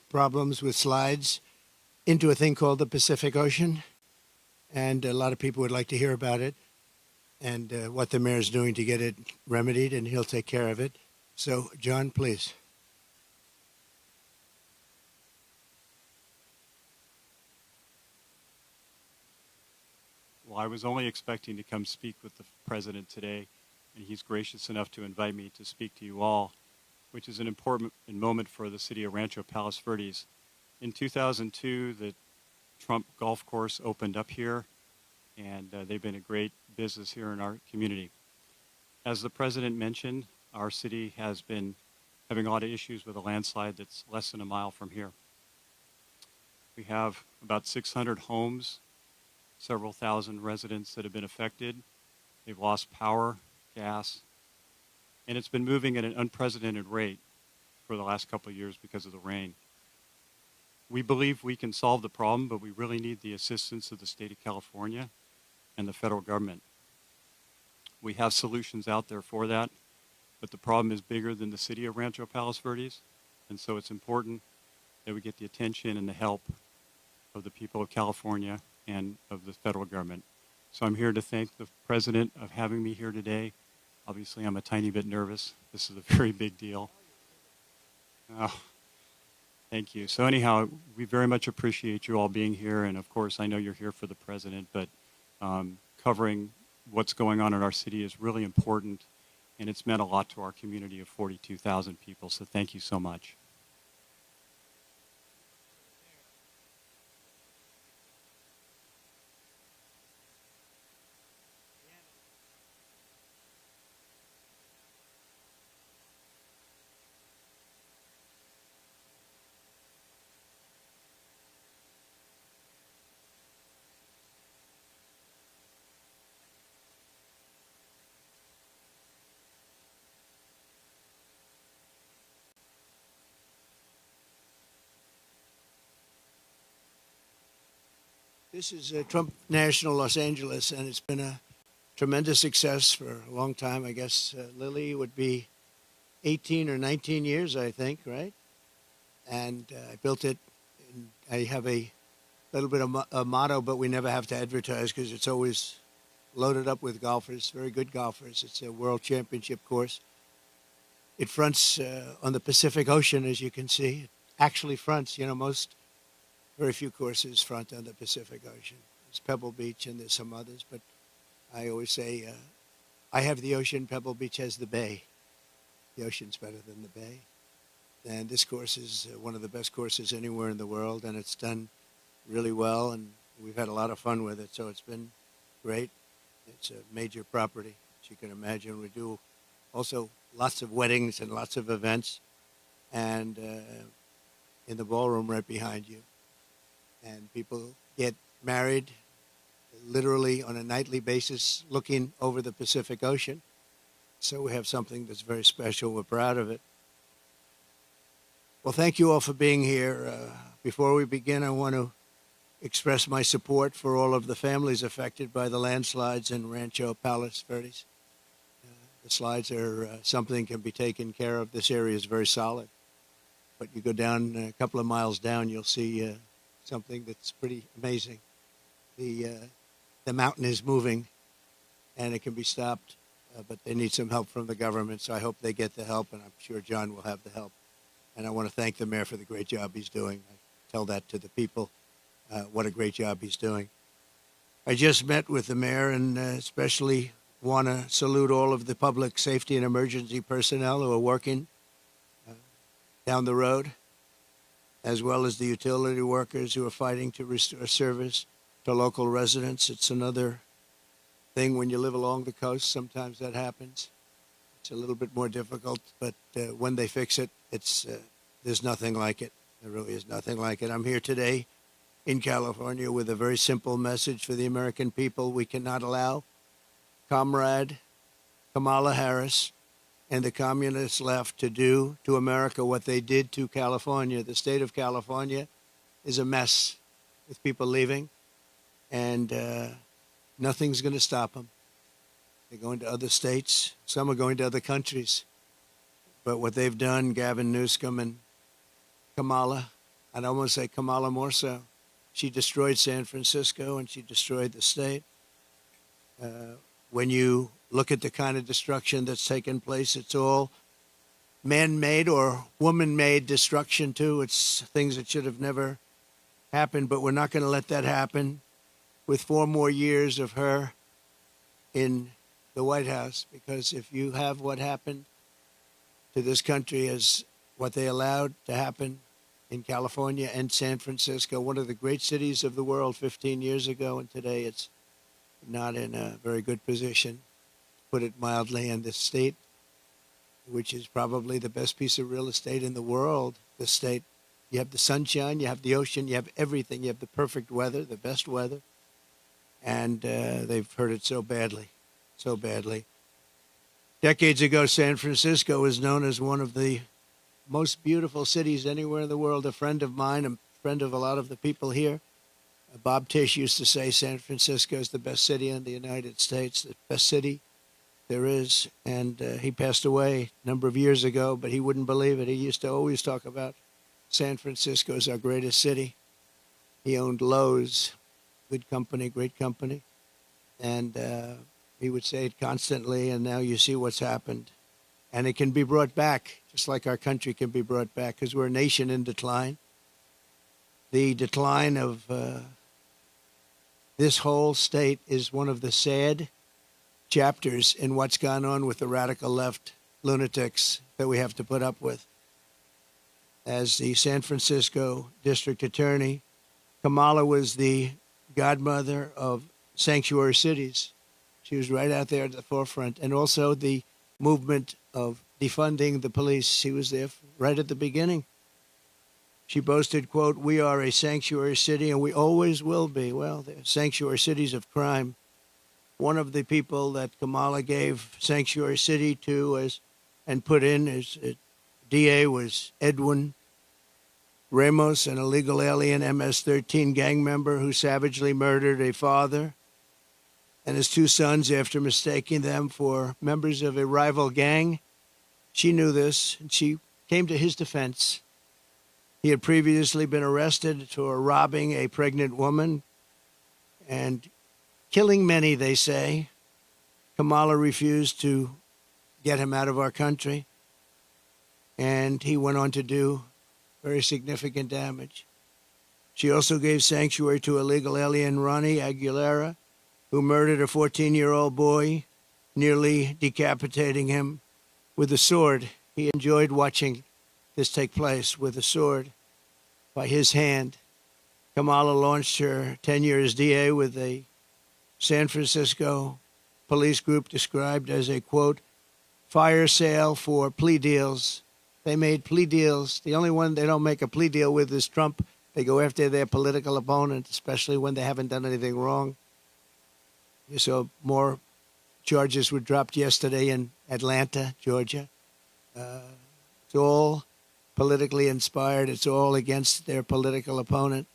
problems with slides into a thing called the Pacific Ocean. And a lot of people would like to hear about it and what the mayor's doing to get it remedied, and he'll take care of it. So, John, please. Well, I was only expecting to come speak with the president today, and he's gracious enough to invite me to speak to you all, which is an important moment for the city of Rancho Palos Verdes. In 2002, the Trump Golf Course opened up here, and they've been a great business here in our community. As the president mentioned, our city has been having a lot of issues with a landslide that's less than a mile from here. We have about 600 homes, several thousand residents that have been affected. They've lost power, gas, and it's been moving at an unprecedented rate for the last couple of years because of the rain. We believe we can solve the problem, but we really need the assistance of the state of California and the federal government. We have solutions out there for that, but the problem is bigger than the city of Rancho Palos Verdes, and so it's important that we get the attention and the help of the people of California and of the federal government. So I'm here to thank the president of having me here today. Obviously, I'm a tiny bit nervous. This is a very big deal. Oh, thank you. So anyhow, we very much appreciate you all being here, and of course, I know you're here for the president, but covering what's going on in our city is really important, and it's meant a lot to our community of 42,000 people, so thank you so much. This is Trump National Los Angeles, and it's been a tremendous success for a long time. I guess Lily would be 18 or 19 years, I think, right? And I built it. And I have a little bit of a motto, but we never have to advertise because it's always loaded up with golfers, very good golfers. It's a world championship course. It fronts on the Pacific Ocean, as you can see. It actually fronts, very few courses front on the Pacific Ocean. There's Pebble Beach and there's some others, but I always say I have the ocean, Pebble Beach has the bay. The ocean's better than the bay. And this course is one of the best courses anywhere in the world, and it's done really well, and we've had a lot of fun with it, so it's been great. It's a major property, as you can imagine. We do also lots of weddings and lots of events, and in the ballroom right behind you. And people get married literally on a nightly basis looking over the Pacific Ocean. So we have something that's very special. We're proud of it. Well, thank you all for being here. Before we begin, I want to express my support for all of the families affected by the landslides in Rancho Palos Verdes. The slides are something can be taken care of. This area is very solid. But you go down a couple of miles down, you'll see something that's pretty amazing. The mountain is moving, and it can be stopped, but they need some help from the government, so I hope they get the help, and I'm sure John will have the help. And I want to thank the mayor for the great job he's doing. I tell that to the people, what a great job he's doing. I just met with the mayor, and especially want to salute all of the public safety and emergency personnel who are working down the road, as well as the utility workers who are fighting to restore service to local residents. It's another thing when you live along the coast. Sometimes that happens. It's a little bit more difficult, but when they fix it, there's nothing like it. There really is nothing like it. I'm here today in California with a very simple message for the American people. We cannot allow Comrade Kamala Harris and the communist left to do to America what they did to California. The state of California is a mess with people leaving, and nothing's going to stop them. They're going to other states. Some are going to other countries. But what they've done, Gavin Newsom and Kamala, I'd almost say Kamala more so. She destroyed San Francisco and she destroyed the state. When you look at the kind of destruction that's taken place, it's all man-made or woman-made destruction too. It's things that should have never happened, but we're not going to let that happen with 4 more years of her in the White House, because if you have what happened to this country as what they allowed to happen in California and San Francisco, one of the great cities of the world 15 years ago, and today it's not in a very good position, to put it mildly, and the state, which is probably the best piece of real estate in the world, the state, you have the sunshine, you have the ocean, you have everything, you have the perfect weather, the best weather, and they've hurt it so badly, so badly. Decades ago, San Francisco was known as one of the most beautiful cities anywhere in the world. A friend of mine, a friend of a lot of the people here, Bob Tisch, used to say San Francisco is the best city in the United States, the best city there is. And he passed away a number of years ago, but he wouldn't believe it. He used to always talk about San Francisco as our greatest city. He owned Lowe's, good company, great company. And he would say it constantly, and now you see what's happened. And it can be brought back, just like our country can be brought back, because we're a nation in decline. The decline of this whole state is one of the sad chapters in what's gone on with the radical left lunatics that we have to put up with. As the San Francisco district attorney, Kamala was the godmother of sanctuary cities. She was right out there at the forefront. And also the movement of defunding the police. She was there right at the beginning. She boasted, quote, "We are a sanctuary city and we always will be." Well, they're sanctuary cities of crime. One of the people that Kamala gave sanctuary city to and put in as DA was Edwin Ramos, an illegal alien MS-13 gang member who savagely murdered a father and his 2 sons after mistaking them for members of a rival gang. She knew this, and she came to his defense. He had previously been arrested for robbing a pregnant woman and killing many, they say. Kamala refused to get him out of our country, and he went on to do very significant damage. She also gave sanctuary to illegal alien Ronnie Aguilera, who murdered a 14-year-old boy, nearly decapitating him with a sword. He enjoyed watching this take place with a sword by his hand. Kamala launched her tenure as DA with a San Francisco police group described as a, quote, fire sale for plea deals. They made plea deals. The only one they don't make a plea deal with is Trump. They go after their political opponent, especially when they haven't done anything wrong. You saw more charges were dropped yesterday in Atlanta, Georgia. It's all politically inspired. It's all against their political opponent.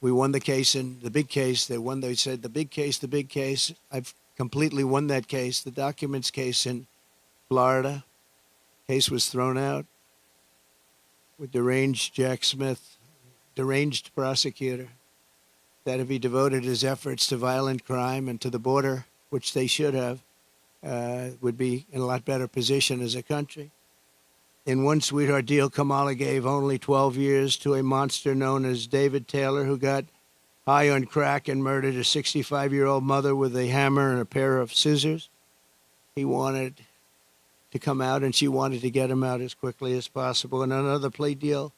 We won the case in the big case. They said the big case. I've completely won that case. The documents case in Florida. Case was thrown out with deranged Jack Smith, deranged prosecutor, that if he devoted his efforts to violent crime and to the border, which they should have, would be in a lot better position as a country. In one sweetheart deal, Kamala gave only 12 years to a monster known as David Taylor, who got high on crack and murdered a 65-year-old mother with a hammer and a pair of scissors. He wanted to come out, and she wanted to get him out as quickly as possible. In another plea deal,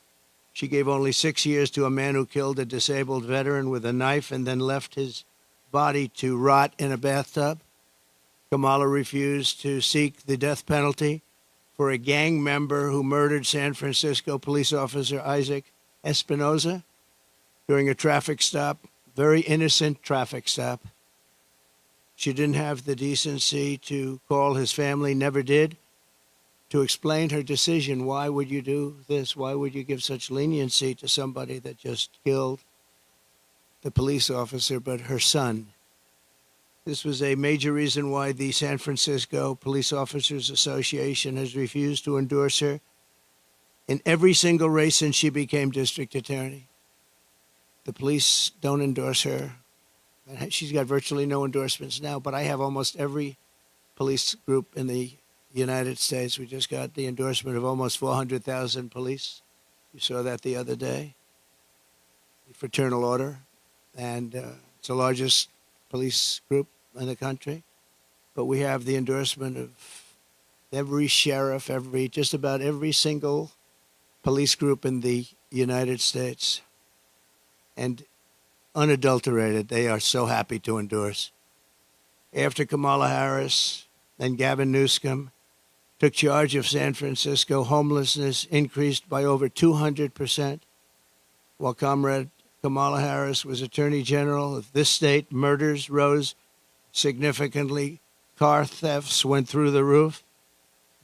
she gave only 6 years to a man who killed a disabled veteran with a knife and then left his body to rot in a bathtub. Kamala refused to seek the death penalty for a gang member who murdered San Francisco police officer Isaac Espinoza during a traffic stop, very innocent traffic stop. She didn't have the decency to call his family, never did, to explain her decision. Why would you do this? Why would you give such leniency to somebody that just killed the police officer, but her son? This was a major reason why the San Francisco Police Officers Association has refused to endorse her in every single race since she became district attorney. The police don't endorse her. She's got virtually no endorsements now, but I have almost every police group in the United States. We just got the endorsement of almost 400,000 police. You saw that the other day. The Fraternal Order. And it's the largest police group in the country. But we have the endorsement of every sheriff, just about every single police group in the United States. And unadulterated, they are so happy to endorse. After Kamala Harris and Gavin Newsom took charge of San Francisco, homelessness increased by over 200%. While Comrade Kamala Harris was Attorney General of this state, murders rose significantly. Car thefts went through the roof.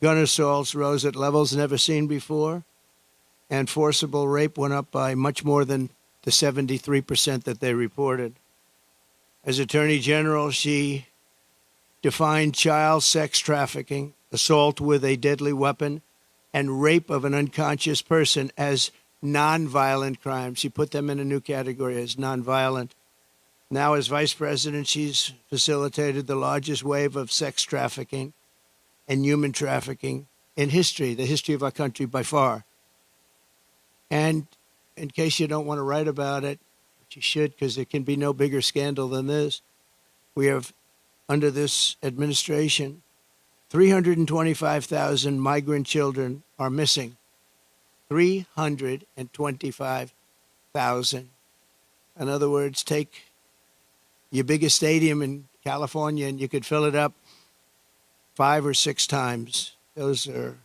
Gun assaults rose at levels never seen before. And forcible rape went up by much more than the 73% that they reported. As Attorney General, she defined child sex trafficking, assault with a deadly weapon, and rape of an unconscious person as nonviolent crimes. She put them in a new category as nonviolent. Now, as Vice President, she's facilitated the largest wave of sex trafficking and human trafficking in history, the history of our country by far. And in case you don't want to write about it, but you should, because there can be no bigger scandal than this, we have, under this administration, 325,000 migrant children are missing. 325,000. In other words, take your biggest stadium in California and you could fill it up 5 or 6 times. Those are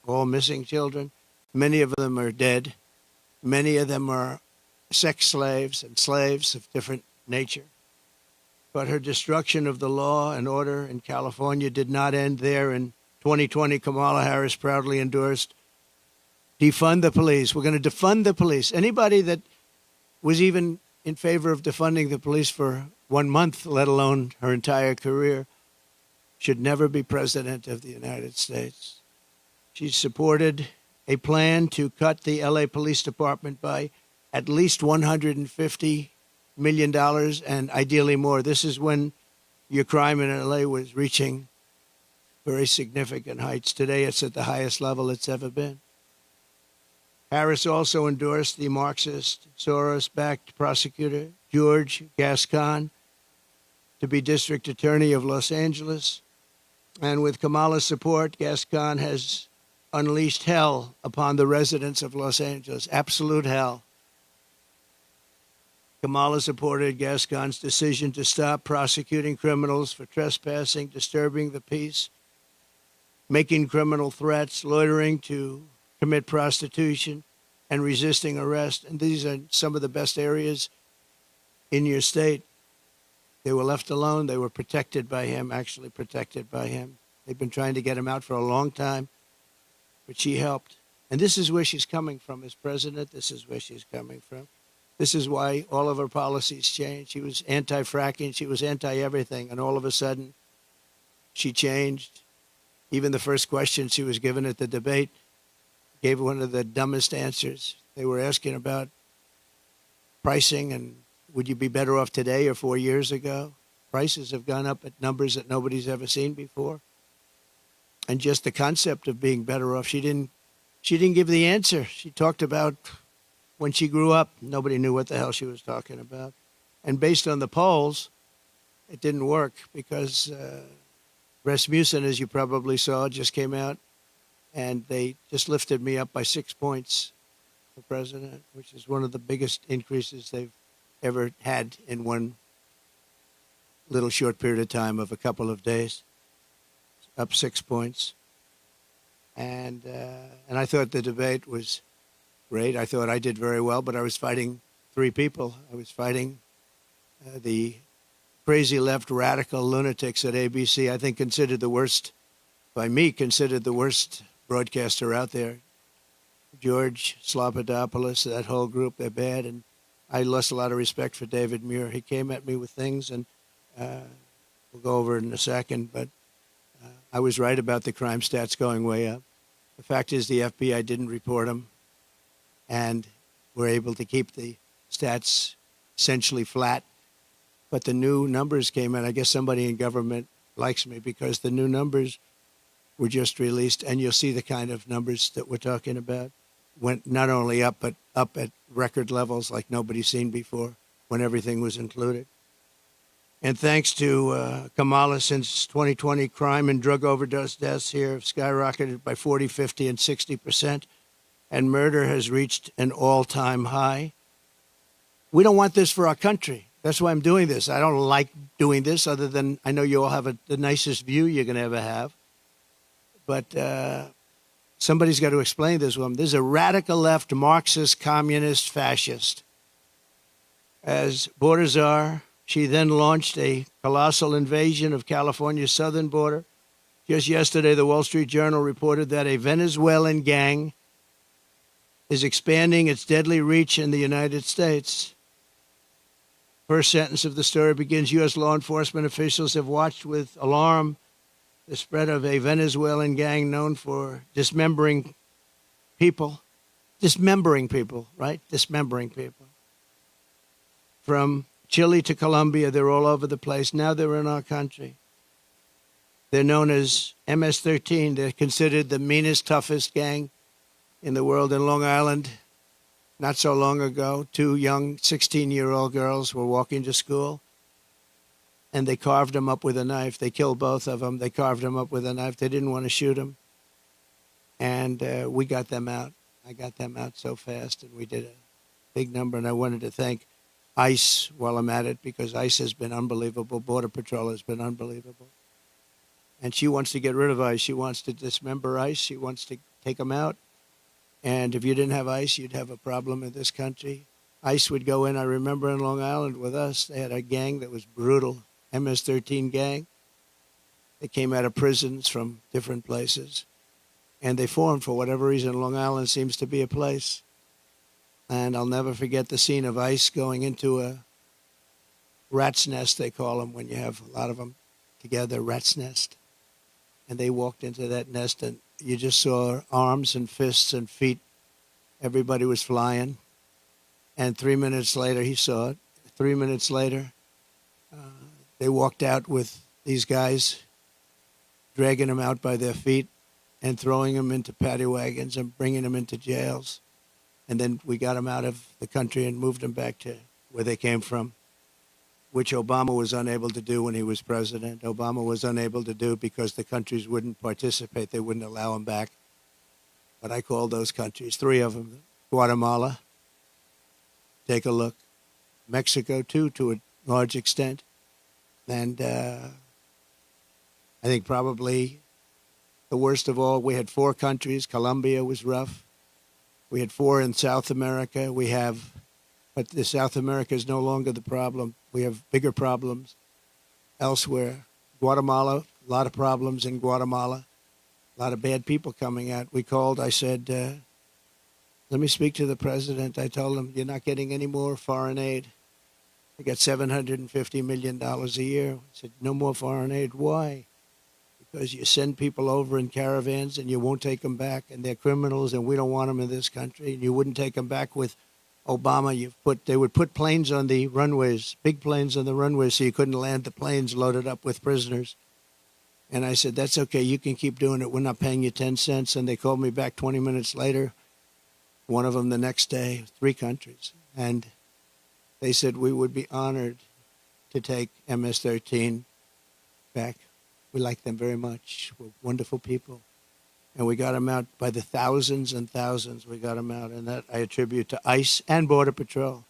all missing children. Many of them are dead. Many of them are sex slaves and slaves of different nature. But her destruction of the law and order in California did not end there. In 2020, Kamala Harris proudly endorsed defund the police. We're going to defund the police. Anybody that was even in favor of defunding the police for 1 month, let alone her entire career, should never be president of the United States. She supported a plan to cut the LA Police Department by at least $150 million and ideally more. This is when your crime in LA was reaching very significant heights. Today, it's at the highest level it's ever been. Harris also endorsed the Marxist, Soros-backed prosecutor, George Gascon, to be district attorney of Los Angeles. And with Kamala's support, Gascon has unleashed hell upon the residents of Los Angeles, absolute hell. Kamala supported Gascon's decision to stop prosecuting criminals for trespassing, disturbing the peace, making criminal threats, loitering to commit prostitution, and resisting arrest. And these are some of the best areas in your state. They were left alone. They were protected by him, actually protected by him. They've been trying to get him out for a long time, but she helped. And this is where she's coming from as president. This is where she's coming from. This is why all of her policies changed. She was anti-fracking. She was anti-everything. And all of a sudden, she changed. Even the first question she was given at the debate gave one of the dumbest answers. They were asking about pricing and would you be better off today or 4 years ago? Prices have gone up at numbers that nobody's ever seen before. And just the concept of being better off, she didn't give the answer. She talked about when she grew up, nobody knew what the hell she was talking about. And based on the polls, it didn't work because Rasmussen, as you probably saw, just came out and they just lifted me up by 6 points for president, which is one of the biggest increases they've ever had in one little short period of time of a couple of days. Up 6 points. And I thought the debate was great. I thought I did very well, but I was fighting 3 people. I was fighting the crazy left radical lunatics at ABC, I think considered the worst broadcaster out there. George Slopadopoulos, that whole group, they're bad. And I lost a lot of respect for David Muir. He came at me with things, and we'll go over it in a second, but I was right about the crime stats going way up. The fact is the FBI didn't report them, and were able to keep the stats essentially flat. But the new numbers came in. I guess somebody in government likes me because the new numbers were just released, and you'll see the kind of numbers that we're talking about went not only up, but up at record levels like nobody's seen before when everything was included. And thanks to Kamala, since 2020, crime and drug overdose deaths here have skyrocketed by 40, 50, and 60%, and murder has reached an all-time high. We don't want this for our country. That's why I'm doing this. I don't like doing this, other than I know you all have the nicest view you're going to ever have. But somebody's got to explain this one. This is a radical left, Marxist, communist, fascist. As border czar, she then launched a colossal invasion of California's southern border. Just yesterday, the Wall Street Journal reported that a Venezuelan gang is expanding its deadly reach in the United States. First sentence of the story begins, U.S. law enforcement officials have watched with alarm the spread of a Venezuelan gang known for dismembering people. Dismembering people, right? Dismembering people. From Chile to Colombia, they're all over the place. Now they're in our country. They're known as MS-13. They're considered the meanest, toughest gang in the world. In Long Island, not so long ago, two young 16-year-old girls were walking to school, and they carved them up with a knife. They killed both of them. They carved them up with a knife. They didn't want to shoot them. And we got them out. I got them out so fast, and we did a big number. And I wanted to thank ICE while I'm at it, because ICE has been unbelievable. Border Patrol has been unbelievable. And she wants to get rid of ICE. She wants to dismember ICE. She wants to take them out. And if you didn't have ICE, you'd have a problem in this country. ICE would go in. I remember in Long Island with us, they had a gang that was brutal, MS-13 gang. They came out of prisons from different places. And they formed, for whatever reason, Long Island seems to be a place. And I'll never forget the scene of ICE going into a rat's nest, they call them, when you have a lot of them together, rat's nest. And they walked into that nest, and you just saw arms and fists and feet. Everybody was flying. And 3 minutes later, he saw it. 3 minutes later, they walked out with these guys, dragging them out by their feet and throwing them into paddy wagons and bringing them into jails. And then we got them out of the country and moved them back to where they came from, which Obama was unable to do when he was president. Obama was unable to do because the countries wouldn't participate. They wouldn't allow him back. But I called those countries, three of them. Guatemala, take a look. Mexico, too, to a large extent. And I think probably the worst of all, we had four countries. Colombia was rough. We had four in South America. But the South America is no longer the problem. We have bigger problems elsewhere. Guatemala, a lot of problems in Guatemala. A lot of bad people coming out. We called, I said, let me speak to the president. I told him, you're not getting any more foreign aid. I got $750 million a year. I said, no more foreign aid. Why? Because you send people over in caravans and you won't take them back, and they're criminals, and we don't want them in this country. And you wouldn't take them back with Obama. They would put planes on the runways, big planes on the runways, so you couldn't land the planes loaded up with prisoners. And I said, that's okay. You can keep doing it. We're not paying you 10 cents. And they called me back 20 minutes later, one of them the next day, three countries. And they said we would be honored to take MS-13 back. We like them very much. We're wonderful people. And we got them out by the thousands and thousands. We got them out. And that I attribute to ICE and Border Patrol.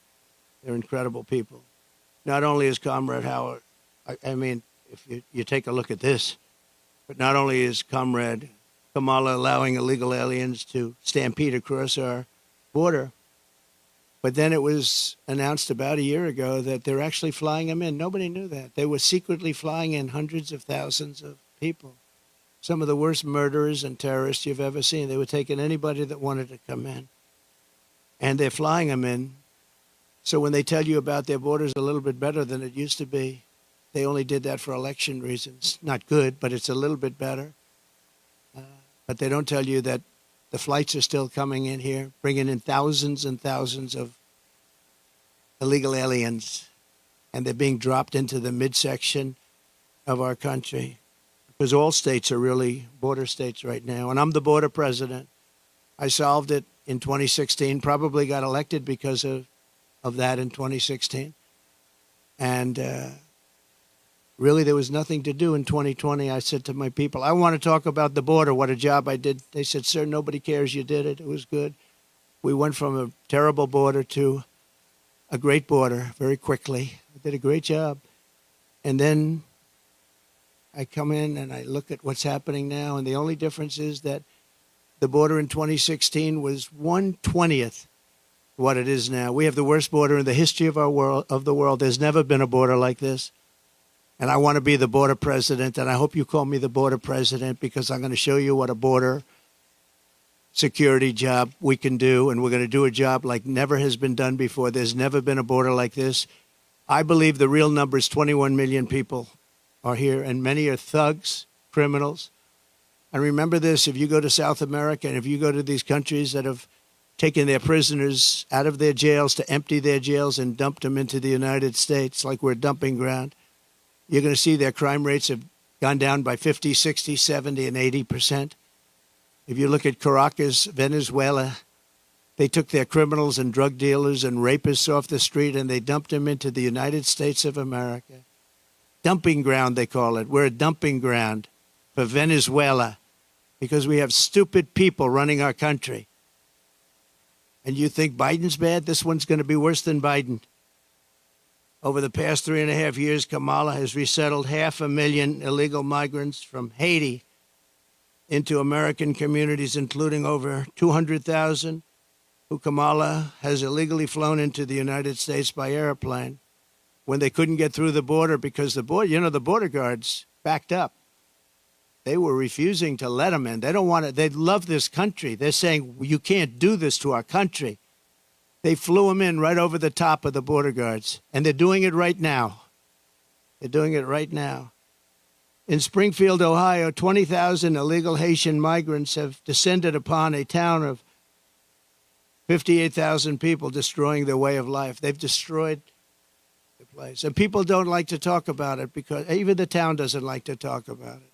They're incredible people. Not only is Comrade Howard, I mean, if you take a look at this, but not only is Comrade Kamala allowing illegal aliens to stampede across our border, but then it was announced about a year ago that they're actually flying them in. Nobody knew that. They were secretly flying in hundreds of thousands of people. Some of the worst murderers and terrorists you've ever seen. They were taking anybody that wanted to come in. And they're flying them in. So when they tell you about their borders a little bit better than it used to be, they only did that for election reasons. Not good, but it's a little bit better. But they don't tell you that The flights are still coming in here, bringing in thousands and thousands of illegal aliens, and they're being dropped into the midsection of our country, because all states are really border states right now. And I'm the border president. I solved it in 2016, probably got elected because of that in 2016. And really, there was nothing to do in 2020. I said to my people, I want to talk about the border, what a job I did. They said, sir, nobody cares you did it. It was good. We went from a terrible border to a great border very quickly. I did a great job. And then I come in and I look at what's happening now, and the only difference is that the border in 2016 was 1/20th what it is now. We have the worst border in the history of the world. There's never been a border like this. And I want to be the border president, and I hope you call me the border president, because I'm going to show you what a border security job we can do, and we're going to do a job like never has been done before. There's never been a border like this. I believe the real number is 21 million people are here, and many are thugs, criminals. And remember this, if you go to South America and if you go to these countries that have taken their prisoners out of their jails to empty their jails and dumped them into the United States like we're a dumping ground, you're going to see their crime rates have gone down by 50, 60, 70, and 80%. If you look at Caracas, Venezuela, they took their criminals and drug dealers and rapists off the street and they dumped them into the United States of America. Dumping ground, they call it. We're a dumping ground for Venezuela because we have stupid people running our country. And you think Biden's bad? This one's going to be worse than Biden. Over the past 3.5 years, Kamala has resettled 500,000 illegal migrants from Haiti into American communities, including over 200,000 who Kamala has illegally flown into the United States by airplane when they couldn't get through the border because the border guards backed up. They were refusing to let them in. They don't want it. They love this country. They're saying, you can't do this to our country. They flew them in right over the top of the border guards, and they're doing it right now. They're doing it right now. In Springfield, Ohio, 20,000 illegal Haitian migrants have descended upon a town of 58,000 people, destroying their way of life. They've destroyed the place. And people don't like to talk about it because even the town doesn't like to talk about it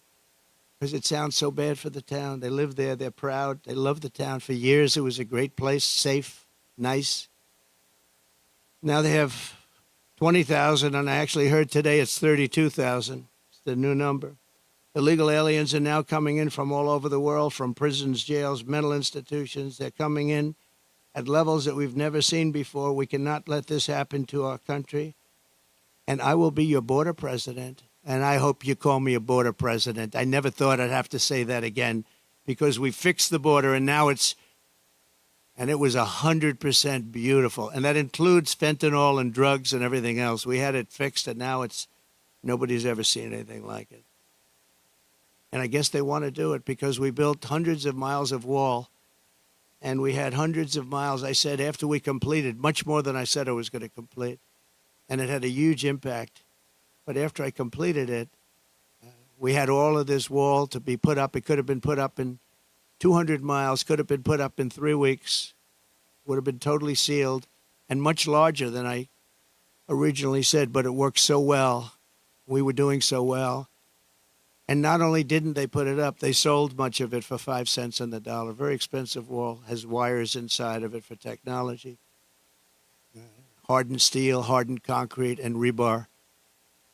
because it sounds so bad for the town. They live there. They're proud. They love the town. For years, it was a great place, safe, nice. Now they have 20,000, and I actually heard today it's 32,000. It's the new number. Illegal aliens are now coming in from all over the world, from prisons, jails, mental institutions. They're coming in at levels that we've never seen before. We cannot let this happen to our country. And I will be your border president, and I hope you call me a border president. I never thought I'd have to say that again because we fixed the border, and now it was 100% beautiful. And that includes fentanyl and drugs and everything else. We had it fixed, and now nobody's ever seen anything like it. And I guess they want to do it because we built hundreds of miles of wall, and we had hundreds of miles, I said, after we completed, much more than I said I was going to complete. And it had a huge impact. But after I completed it, we had all of this wall to be put up. It could have been put up in 200 miles, could have been put up in 3 weeks, would have been totally sealed, and much larger than I originally said, but it worked so well. We were doing so well. And not only didn't they put it up, they sold much of it for 5 cents on the dollar. Very expensive wall, has wires inside of it for technology. Hardened steel, hardened concrete, and rebar.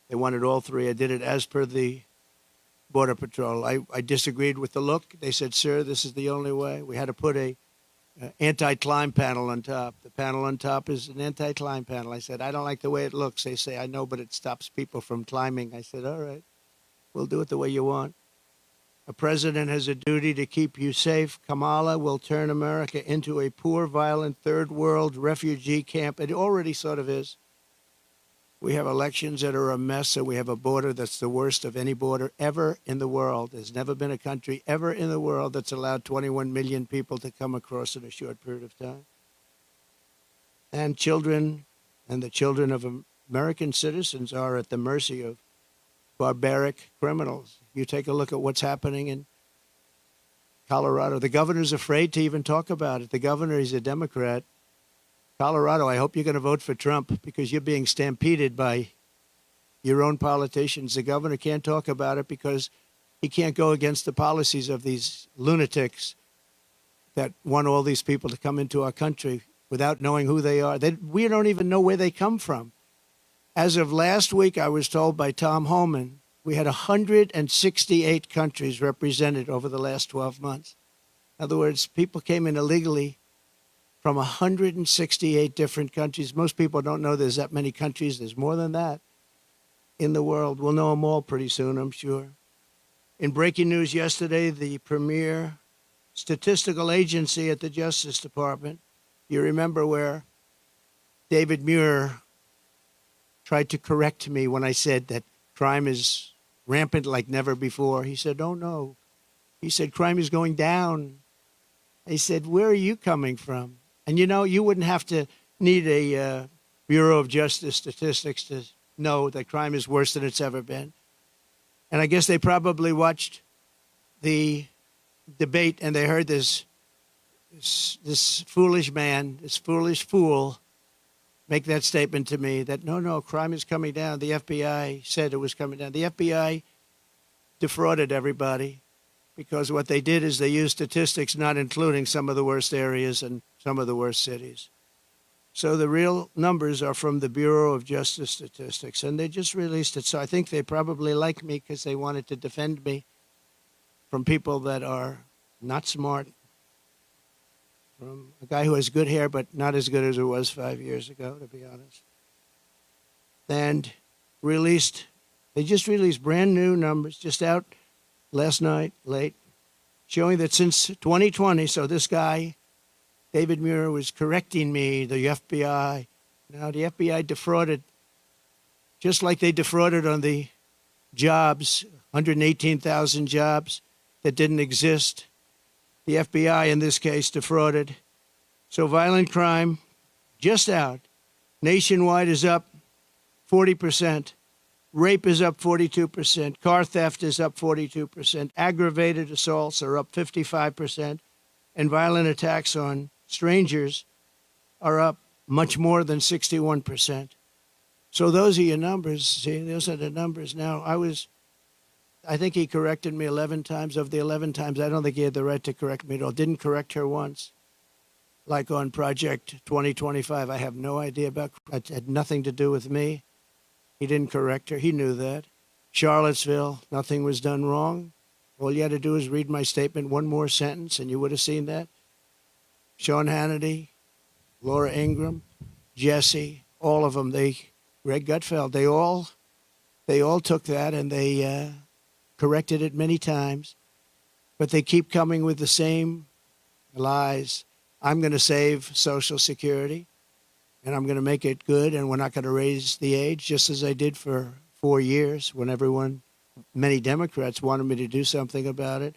They wanted all three. I did it as per the Border Patrol. I disagreed with the look. They said, sir, this is the only way. We had to put a anti-climb panel on top. The panel on top is an anti-climb panel. I said, I don't like the way it looks. They say, I know, but it stops people from climbing. I said, all right, we'll do it the way you want. A president has a duty to keep you safe. Kamala will turn America into a poor, violent, third world refugee camp. It already sort of is. We have elections that are a mess, and we have a border that's the worst of any border ever in the world. There's never been a country ever in the world that's allowed 21 million people to come across in a short period of time. And children and the children of American citizens are at the mercy of barbaric criminals. You take a look at what's happening in Colorado. The governor's afraid to even talk about it. The governor, he's a Democrat. Colorado, I hope you're going to vote for Trump because you're being stampeded by your own politicians. The governor can't talk about it because he can't go against the policies of these lunatics that want all these people to come into our country without knowing who they are. We don't even know where they come from. As of last week, I was told by Tom Homan, we had 168 countries represented over the last 12 months. In other words, people came in illegally from 168 different countries. Most people don't know there's that many countries. There's more than that in the world. We'll know them all pretty soon, I'm sure. In breaking news yesterday, the premier statistical agency at the Justice Department, you remember where David Muir tried to correct me when I said that crime is rampant like never before. He said, oh, no. He said, crime is going down. He said, where are you coming from? And, you know, you wouldn't have to need a Bureau of Justice statistics to know that crime is worse than it's ever been. And I guess they probably watched the debate and they heard this foolish man, this foolish fool, make that statement to me that, no, crime is coming down. The FBI said it was coming down. The FBI defrauded everybody because what they did is they used statistics not including some of the worst areas and some of the worst cities. So the real numbers are from the Bureau of Justice Statistics, and they just released it. So I think they probably like me because they wanted to defend me from people that are not smart, from a guy who has good hair but not as good as it was 5 years ago, to be honest. And they just released brand new numbers, just out last night, late, showing that since 2020, so this guy, David Muir, was correcting me, the FBI. Now, the FBI defrauded, just like they defrauded on the jobs, 118,000 jobs that didn't exist. The FBI, in this case, defrauded. So violent crime, just out, nationwide is up 40%. Rape is up 42%. Car theft is up 42%. Aggravated assaults are up 55%. And violent attacks on strangers are up much more than 61%. So those are your numbers. See, those are the numbers. Now, I think he corrected me 11 times. Of the 11 times, I don't think he had the right to correct me at all. Didn't correct her once. Like on Project 2025, I have no idea about it. Had nothing to do with me. He didn't correct her. He knew that. Charlottesville, nothing was done wrong. All you had to do is read my statement, one more sentence, and you would have seen that. Sean Hannity, Laura Ingraham, Jesse, all of them, Greg Gutfeld, they all took that and they corrected it many times. But they keep coming with the same lies. I'm going to save Social Security, and I'm going to make it good, and we're not going to raise the age, just as I did for 4 years when many Democrats wanted me to do something about it.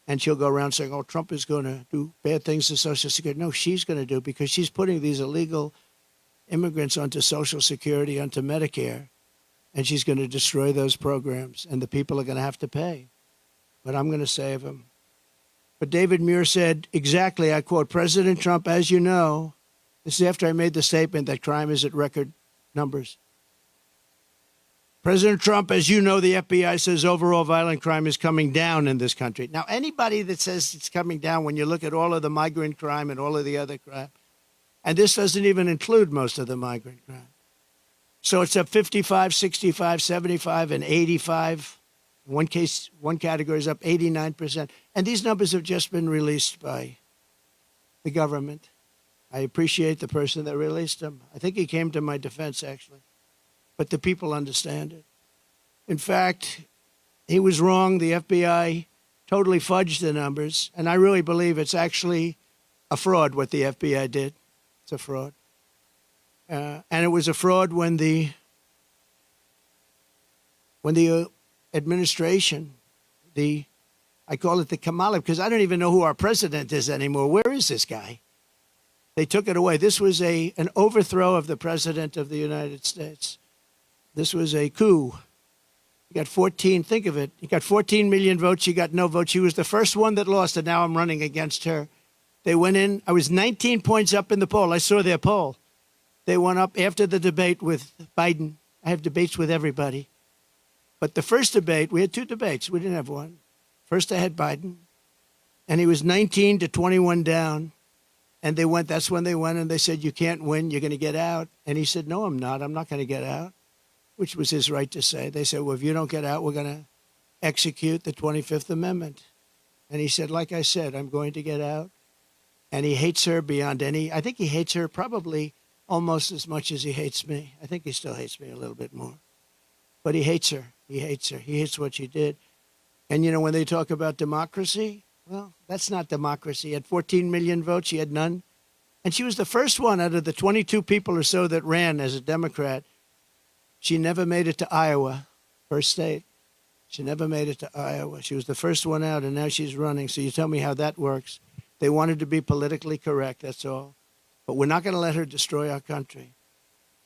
And she'll go around saying, oh, Trump is going to do bad things to Social Security. No, she's going to do, because she's putting these illegal immigrants onto Social Security, onto Medicare, and she's going to destroy those programs, and the people are going to have to pay. But I'm going to save them. But David Muir said exactly, I quote, President Trump, as you know, this is after I made the statement that crime is at record numbers. President Trump, as you know, the FBI says overall violent crime is coming down in this country. Now, anybody that says it's coming down, when you look at all of the migrant crime and all of the other crime, and this doesn't even include most of the migrant crime. So it's up 55, 65, 75, and 85. In one category is up 89%. And these numbers have just been released by the government. I appreciate the person that released them. I think he came to my defense, actually. But the people understand it. In fact, he was wrong. The FBI totally fudged the numbers. And I really believe it's actually a fraud what the FBI did. It's a fraud. And it was a fraud when the administration, I call it the Kamala, because I don't even know who our president is anymore. Where is this guy? They took it away. This was an overthrow of the president of the United States. This was a coup. He got 14, think of it. He got 14 million votes. She got no votes. She was the first one that lost, and now I'm running against her. They went in. I was 19 points up in the poll. I saw their poll. They went up after the debate with Biden. I have debates with everybody. But the first debate, we had two debates. We didn't have one. First, I had Biden, and he was 19 to 21 down. And they went, that's when they went, and they said, you can't win. You're going to get out. And he said, no, I'm not. I'm not going to get out, which was his right to say. They said, well, if you don't get out, we're going to execute the 25th Amendment. And he said, like I said, I'm going to get out. And he hates her beyond any, I think he hates her probably almost as much as he hates me. I think he still hates me a little bit more. But he hates her. He hates her. He hates what she did. And, you know, when they talk about democracy, well, that's not democracy. He had 14 million votes. She had none. And she was the first one out of the 22 people or so that ran as a Democrat. She never made it to Iowa, first state. She never made it to Iowa. She was the first one out, and now she's running. So you tell me how that works. They wanted to be politically correct, that's all. But we're not going to let her destroy our country.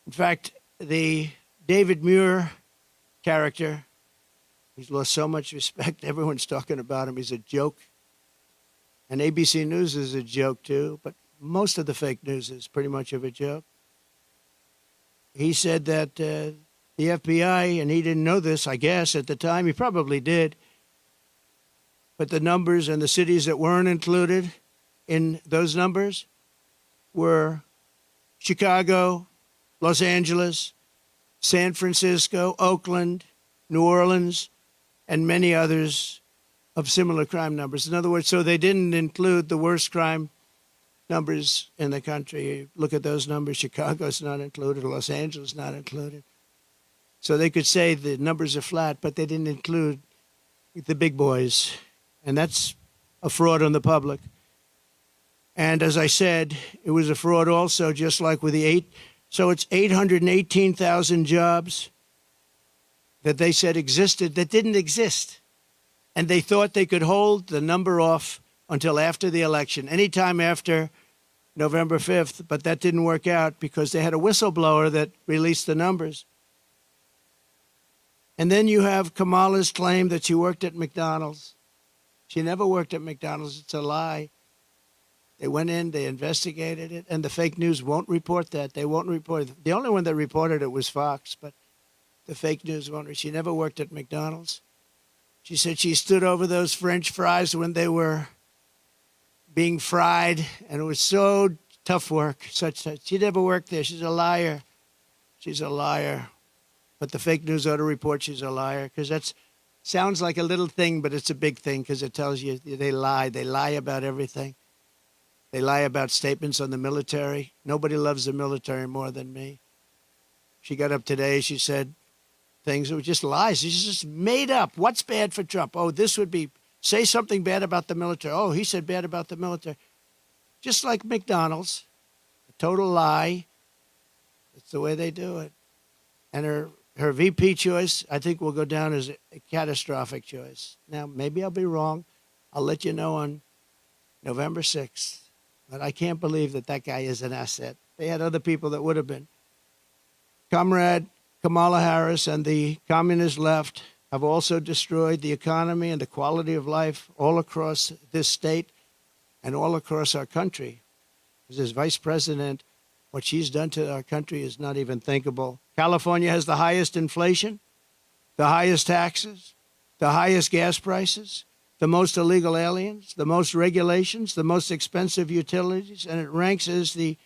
In fact, the David Muir character, he's lost so much respect. Everyone's talking about him. He's a joke. And ABC News is a joke, too. But most of the fake news is pretty much of a joke. He said that the FBI, and he didn't know this, I guess, at the time. He probably did. But the numbers and the cities that weren't included in those numbers were Chicago, Los Angeles, San Francisco, Oakland, New Orleans, and many others of similar crime numbers. In other words, so they didn't include the worst crime numbers in the country. Look at those numbers. Chicago's not included. Los Angeles not included. So they could say the numbers are flat, but they didn't include the big boys. And that's a fraud on the public. And as I said, it was a fraud also, just like with the so it's 818,000 jobs that they said existed that didn't exist. And they thought they could hold the number off until after the election, anytime after November 5th, but that didn't work out because they had a whistleblower that released the numbers. And then you have Kamala's claim that she worked at McDonald's. She never worked at McDonald's. It's a lie. They went in, they investigated it, and the fake news won't report that. They won't report it. The only one that reported it was Fox, but the fake news won't. She never worked at McDonald's. She said she stood over those French fries when they were being fried, and it was so tough work. She never worked there. She's a liar. She's a liar. But the fake news ought to report she's a liar, because that sounds like a little thing, but it's a big thing, because it tells you they lie. They lie about everything. They lie about statements on the military. Nobody loves the military more than me. She got up today. She said things that were just lies. She's just made up. What's bad for Trump? Oh, this would be, say something bad about the military. Oh, he said bad about the military. Just like McDonald's, a total lie. It's the way they do it. And her VP choice, I think, will go down as a catastrophic choice. Now, maybe I'll be wrong. I'll let you know on November 6th. But I can't believe that that guy is an asset. They had other people that would have been. Comrade Kamala Harris and the communist left have also destroyed the economy and the quality of life all across this state and all across our country. As Vice President, what she's done to our country is not even thinkable. California has the highest inflation, the highest taxes, the highest gas prices, the most illegal aliens, the most regulations, the most expensive utilities, and it ranks as the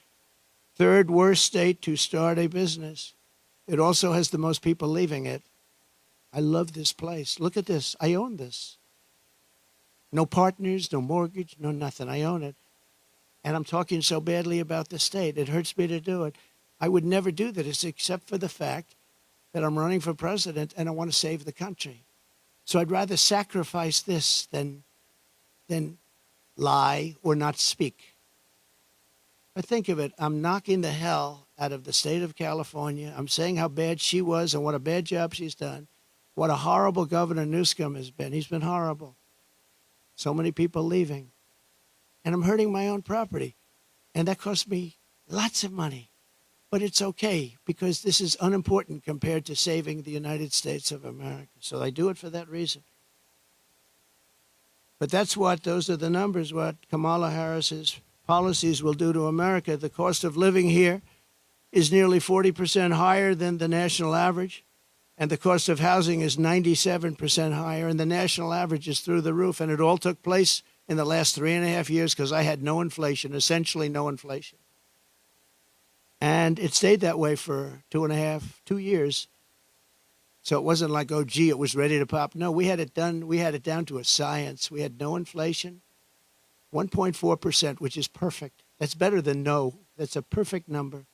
third worst state to start a business. It also has the most people leaving it. I love this place. Look at this. I own this. No partners, no mortgage, no nothing. I own it. And I'm talking so badly about the state. It hurts me to do it. I would never do this except for the fact that I'm running for president and I want to save the country. So I'd rather sacrifice this than lie or not speak. But think of it. I'm knocking the hell out of the state of California. I'm saying how bad she was and what a bad job she's done. What a horrible Governor Newsom has been. He's been horrible. So many people leaving. And I'm hurting my own property. And that cost me lots of money. But it's okay because this is unimportant compared to saving the United States of America. So I do it for that reason. But those are the numbers, what Kamala Harris's policies will do to America. The cost of living here is nearly 40% higher than the national average. And the cost of housing is 97% higher. And the national average is through the roof. And it all took place in the last 3.5 years because I had no inflation, essentially no inflation. And it stayed that way for 2 years. So it wasn't like, oh, gee, it was ready to pop. No, we had it done. We had it down to a science. We had no inflation, 1.4%, which is perfect. That's better than no. That's a perfect number.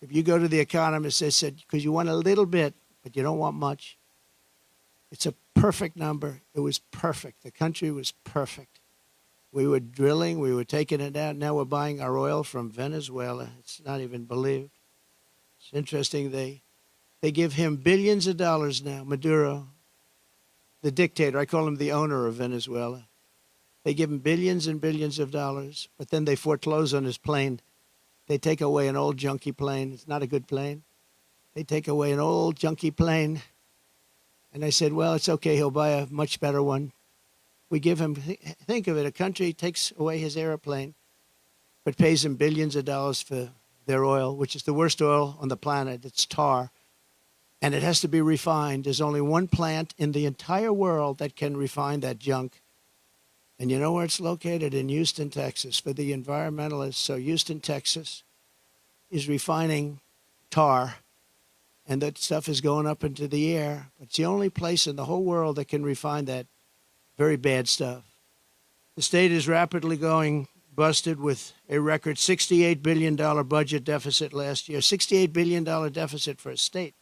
If you go to the economist, they said, because you want a little bit, but you don't want much. It's a perfect number. It was perfect. The country was perfect. We were drilling. We were taking it out. Now we're buying our oil from Venezuela. It's not even believed. It's interesting. They give him billions of dollars now, Maduro, the dictator. I call him the owner of Venezuela. They give him billions and billions of dollars, but then they foreclose on his plane. They take away an old junky plane. It's not a good plane. They take away an old junky plane. And I said, well, it's okay. He'll buy a much better one. We give him, think of it, a country takes away his airplane, but pays him billions of dollars for their oil, which is the worst oil on the planet. It's tar. And it has to be refined. There's only one plant in the entire world that can refine that junk. And you know where it's located? In Houston, Texas, for the environmentalists. So Houston, Texas is refining tar, and that stuff is going up into the air. But it's the only place in the whole world that can refine that very bad stuff. The state is rapidly going busted with a record $68 billion budget deficit last year, $68 billion deficit for a state.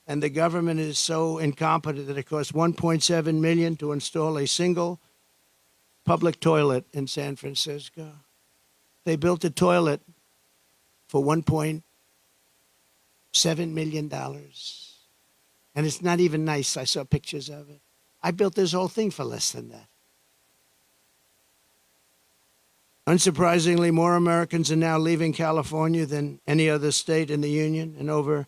And the government is so incompetent that it costs $1.7 million to install a single public toilet in San Francisco. They built a toilet for $1.7 million. And it's not even nice. I saw pictures of it. I built this whole thing for less than that. Unsurprisingly, more Americans are now leaving California than any other state in the union, and over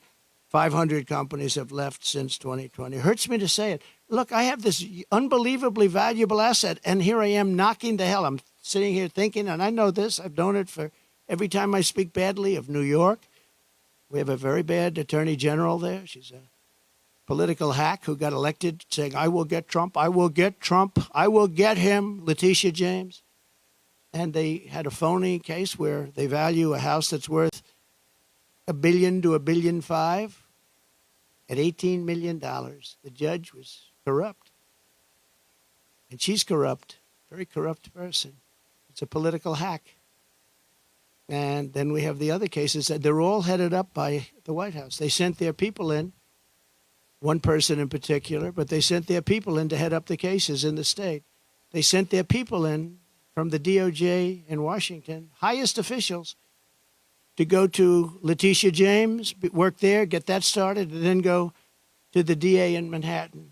500 companies have left since 2020. It hurts me to say it. Look, I have this unbelievably valuable asset, and here I am knocking the hell. I'm sitting here thinking, and I know this. I've known it for every time I speak badly of New York. We have a very bad attorney general there. She's a political hack who got elected saying, I will get Trump, I will get Trump, I will get him, Letitia James. And they had a phony case where they value a house that's worth $1 billion to $1.5 billion at $18 million. The judge was corrupt. And she's corrupt, very corrupt person. It's a political hack. And then we have the other cases that they're all headed up by the White House. They sent their people in, one person in particular, but they sent their people in to head up the cases in the state. They sent their people in from the DOJ in Washington, highest officials, to go to Letitia James, work there, get that started, and then go to the DA in Manhattan.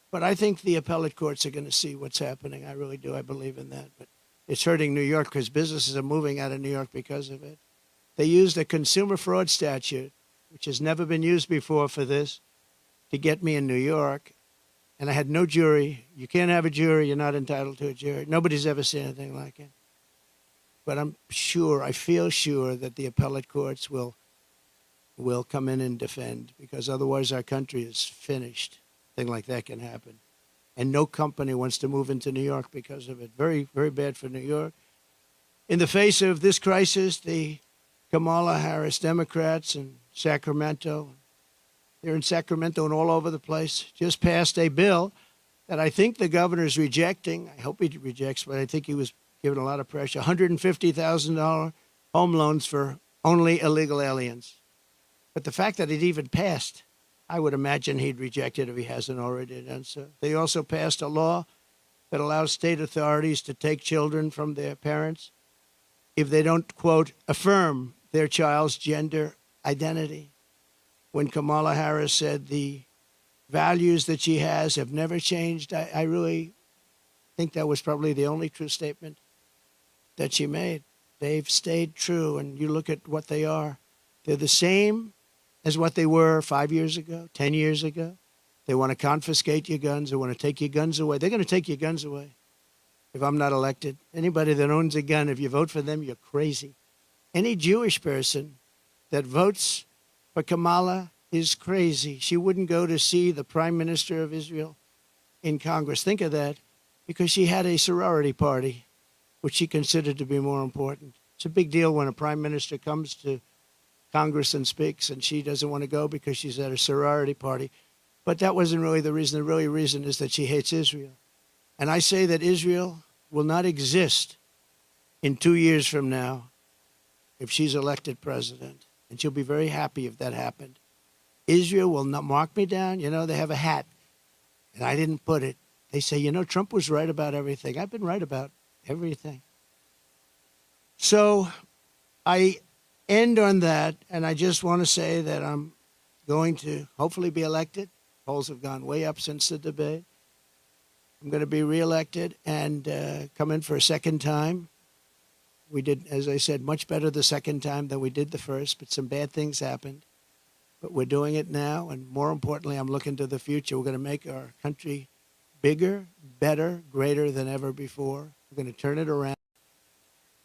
But I think the appellate courts are going to see what's happening. I really do. I believe in that. But it's hurting New York because businesses are moving out of New York because of it. They used a consumer fraud statute, which has never been used before for this, to get me in New York. And I had no jury. You can't have a jury. You're not entitled to a jury. Nobody's ever seen anything like it. But I'm sure, I feel sure that the appellate courts will come in and defend, because otherwise our country is finished. Thing like that can happen. And no company wants to move into New York because of it. Very, very bad for New York. In the face of this crisis, the Kamala Harris Democrats in Sacramento, they're in Sacramento and all over the place, just passed a bill that I think the governor's rejecting. I hope he rejects, but I think he was given a lot of pressure. $150,000 home loans for only illegal aliens. But the fact that it even passed, I would imagine he'd reject it if he hasn't already done so. They also passed a law that allows state authorities to take children from their parents if they don't, quote, affirm their child's gender identity. When Kamala Harris said the values that she has have never changed, I really think that was probably the only true statement that she made. They've stayed true, and you look at what they are. They're the same as what they were 5 years ago, 10 years ago. They want to confiscate your guns. They want to take your guns away. They're going to take your guns away if I'm not elected. Anybody that owns a gun, if you vote for them, you're crazy. Any Jewish person that votes for Kamala is crazy. She wouldn't go to see the Prime Minister of Israel in Congress. Think of that, because she had a sorority party, which she considered to be more important. It's a big deal when a Prime Minister comes to Congress and speaks, and she doesn't want to go because she's at a sorority party. But that wasn't really the reason. The real reason is that she hates Israel. And I say that Israel will not exist in 2 years from now if she's elected president. And she'll be very happy if that happened. Israel will not mark me down. You know, they have a hat, and I didn't put it. They say, you know, Trump was right about everything. I've been right about everything. So I end on that, and I just want to say that I'm going to hopefully be elected. Polls have gone way up since the debate. I'm going to be reelected and come in for a second time. We did, as I said, much better the second time than we did the first, but some bad things happened. But we're doing it now, and more importantly, I'm looking to the future. We're going to make our country bigger, better, greater than ever before. We're going to turn it around.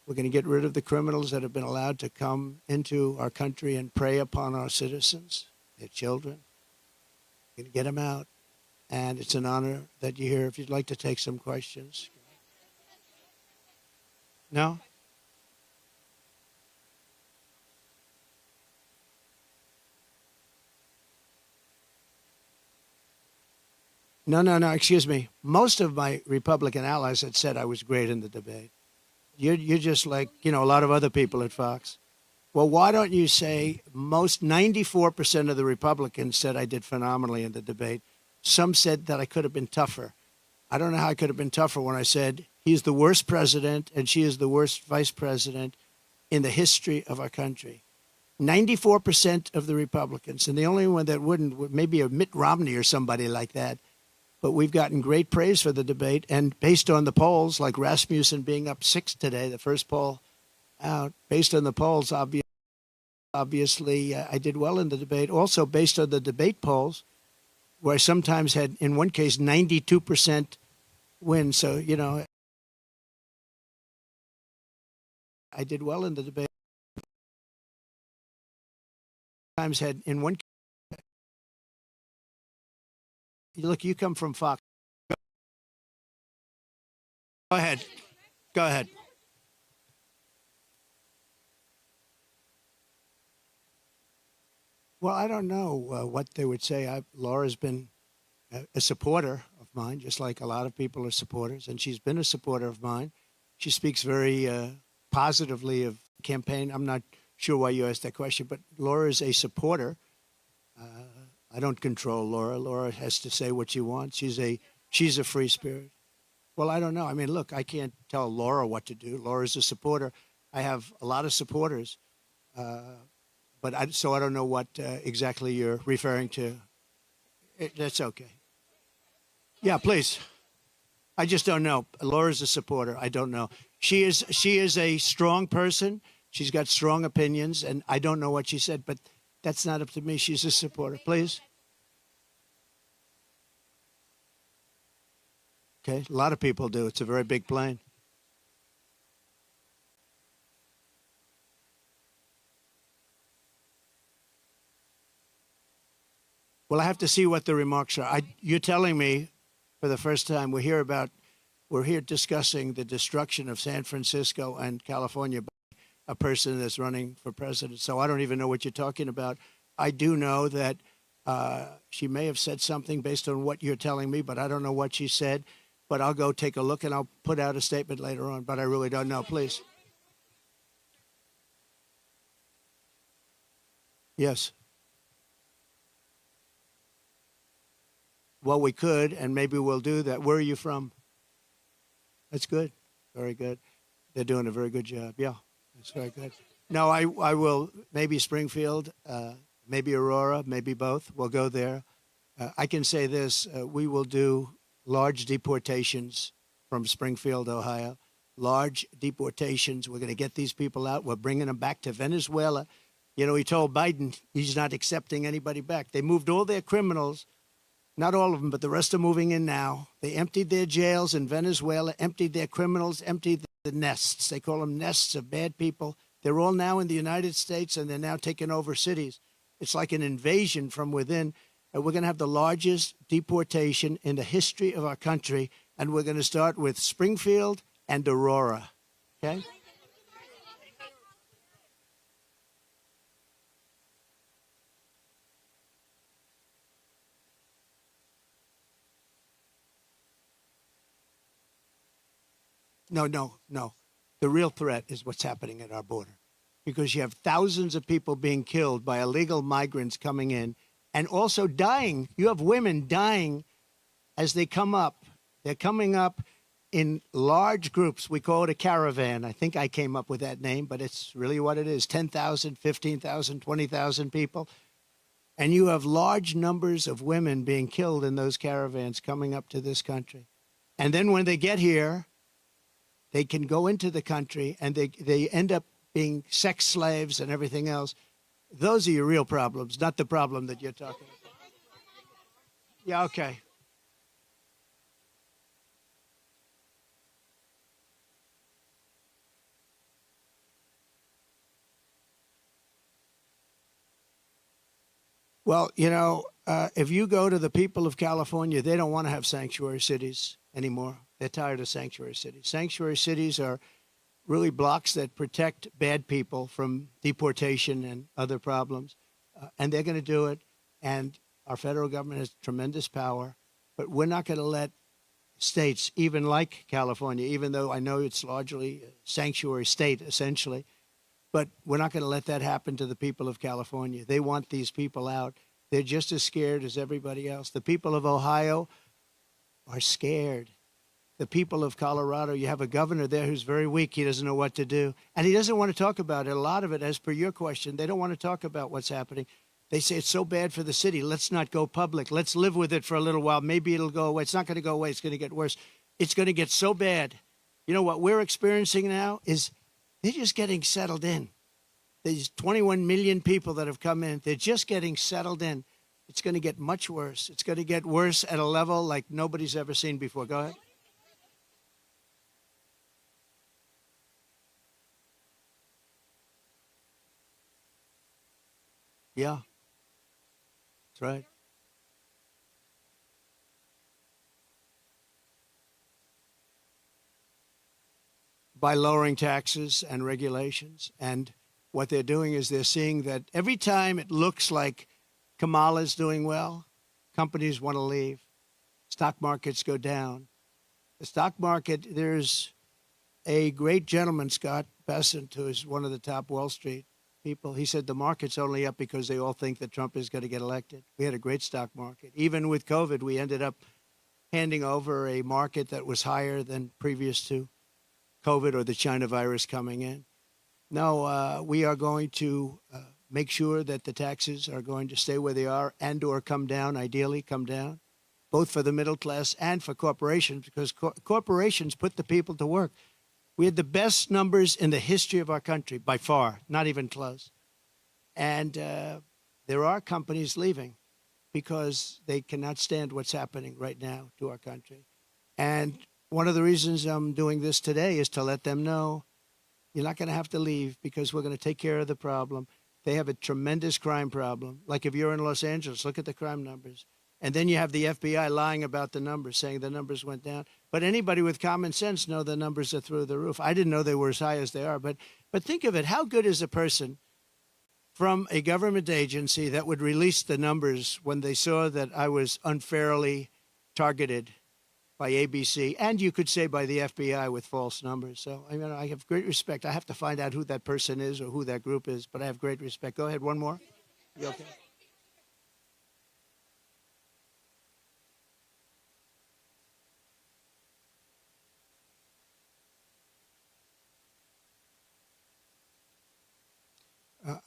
We're going to get rid of the criminals that have been allowed to come into our country and prey upon our citizens, their children. We're going to get them out. And it's an honor that you're here. If you'd like to take some questions. No? No, excuse me. Most of my Republican allies had said I was great in the debate. You're just like, you know, a lot of other people at Fox. Well, why don't you say most 94% of the Republicans said I did phenomenally in the debate. Some said that I could have been tougher. I don't know how I could have been tougher when I said he's the worst president and she is the worst vice president in the history of our country. 94% of the Republicans, and the only one that wouldn't, maybe a Mitt Romney or somebody like that. But we've gotten great praise for the debate. And based on the polls, like Rasmussen being up 6 today, the first poll out, based on the polls, obviously I did well in the debate. Also, based on the debate polls, where I sometimes had, in one case, 92% win. So, you know, I did well in the debate. Sometimes had, in one case, look, you come from Fox. Go ahead. Go ahead. Well, I don't know what they would say. Laura's been a supporter of mine, just like a lot of people are supporters, and she's been a supporter of mine. She speaks very positively of campaign. I'm not sure why you asked that question, but Laura is a supporter. I don't control Laura. Laura has to say what she wants. She's a free spirit. Well, I don't know. I mean, look, I can't tell Laura what to do. Laura's a supporter. I have a lot of supporters, but I don't know what exactly you're referring to. That's okay. Yeah, please. I just don't know. Laura's a supporter. I don't know. She is a strong person. She's got strong opinions, and I don't know what she said, but that's not up to me. She's a supporter. Please. Okay. A lot of people do. It's a very big plane. Well, I have to see what the remarks are. You're telling me for the first time we're here discussing the destruction of San Francisco and California by a person that's running for president. So I don't even know what you're talking about. I do know that she may have said something based on what you're telling me, but I don't know what she said. But I'll go take a look and I'll put out a statement later on. But I really don't know. Please. Yes. Well, we could, and maybe we'll do that. Where are you from? That's good. Very good. They're doing a very good job. Yeah, that's very good. No, I will, maybe Springfield, maybe Aurora, maybe both. We'll go there. I can say this, we will do large deportations from Springfield, Ohio. Large deportations. We're going to get these people out. We're bringing them back to Venezuela. You know, he told Biden he's not accepting anybody back. They moved all their criminals, not all of them, but the rest are moving in now. They emptied their jails in Venezuela, emptied their criminals, emptied the nests. They call them nests of bad people. They're all now in the United States, and they're now taking over cities. It's like an invasion from within. And we're going to have the largest deportation in the history of our country, and we're going to start with Springfield and Aurora, okay? No. The real threat is what's happening at our border, because you have thousands of people being killed by illegal migrants coming in and also dying. You have women dying as they come up. They're coming up in large groups. We call it a caravan. I think I came up with that name, but it's really what it is. 10,000, 15,000, 20,000 people. And you have large numbers of women being killed in those caravans coming up to this country. And then when they get here, they can go into the country and they end up being sex slaves and everything else. Those are your real problems, not the problem that you're talking about. Yeah, okay. Well, you know, if you go to the people of California, they don't want to have sanctuary cities anymore. They're tired of sanctuary cities. Sanctuary cities are really blocks that protect bad people from deportation and other problems. And they're going to do it. And our federal government has tremendous power. But we're not going to let states, even like California, even though I know it's largely a sanctuary state, essentially, but we're not going to let that happen to the people of California. They want these people out. They're just as scared as everybody else. The people of Ohio are scared. The people of Colorado, you have a governor there who's very weak. He doesn't know what to do. And he doesn't want to talk about it. A lot of it, as per your question, they don't want to talk about what's happening. They say it's so bad for the city. Let's not go public. Let's live with it for a little while. Maybe it'll go away. It's not going to go away. It's going to get worse. It's going to get so bad. You know, what we're experiencing now is they're just getting settled in. There's 21 million people that have come in. They're just getting settled in. It's going to get much worse. It's going to get worse at a level like nobody's ever seen before. Go ahead. Yeah, that's right. By lowering taxes and regulations. And what they're doing is they're seeing that every time it looks like Kamala's doing well, companies want to leave. Stock markets go down. The stock market, there's a great gentleman, Scott Bessent, who is one of the top Wall Street people. He said the market's only up because they all think that Trump is going to get elected. We had a great stock market. Even with COVID, we ended up handing over a market that was higher than previous to COVID or the China virus coming in. No, we are going to make sure that the taxes are going to stay where they are and or come down, ideally come down, both for the middle class and for corporations, because corporations put the people to work. We had the best numbers in the history of our country, by far, not even close. And there are companies leaving because they cannot stand what's happening right now to our country. And one of the reasons I'm doing this today is to let them know you're not going to have to leave because we're going to take care of the problem. They have a tremendous crime problem. Like if you're in Los Angeles, look at the crime numbers. And then you have the FBI lying about the numbers, saying the numbers went down. But anybody with common sense know the numbers are through the roof. I didn't know they were as high as they are. But think of it. How good is a person from a government agency that would release the numbers when they saw that I was unfairly targeted by ABC, and you could say by the FBI with false numbers? So, I mean, I have great respect. I have to find out who that person is or who that group is, but I have great respect. Go ahead, one more. You okay?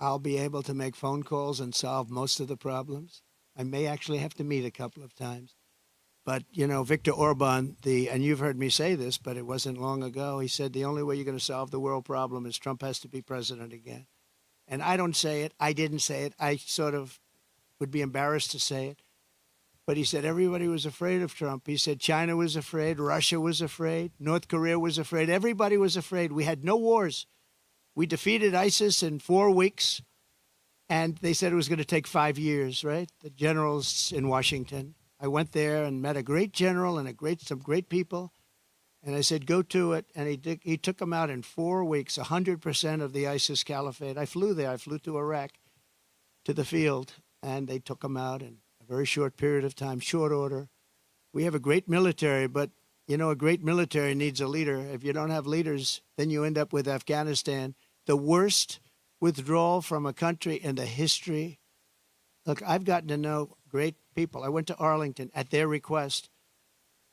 I'll be able to make phone calls and solve most of the problems. I may actually have to meet a couple of times. But, you know, Viktor Orban, and you've heard me say this, but it wasn't long ago, he said the only way you're going to solve the world problem is Trump has to be president again. And I don't say it. I didn't say it. I sort of would be embarrassed to say it. But he said everybody was afraid of Trump. He said China was afraid, Russia was afraid, North Korea was afraid. Everybody was afraid. We had no wars. We defeated ISIS in 4 weeks, and they said it was going to take 5 years, right? The generals in Washington. I went there and met a great general and some great people. And I said, go to it. And he took them out in 4 weeks, 100% of the ISIS caliphate. I flew there. I flew to Iraq, to the field, and they took them out in a very short period of time, short order. We have a great military, but, you know, a great military needs a leader. If you don't have leaders, then you end up with Afghanistan, the worst withdrawal from a country in the history. Look, I've gotten to know great people. I went to Arlington at their request,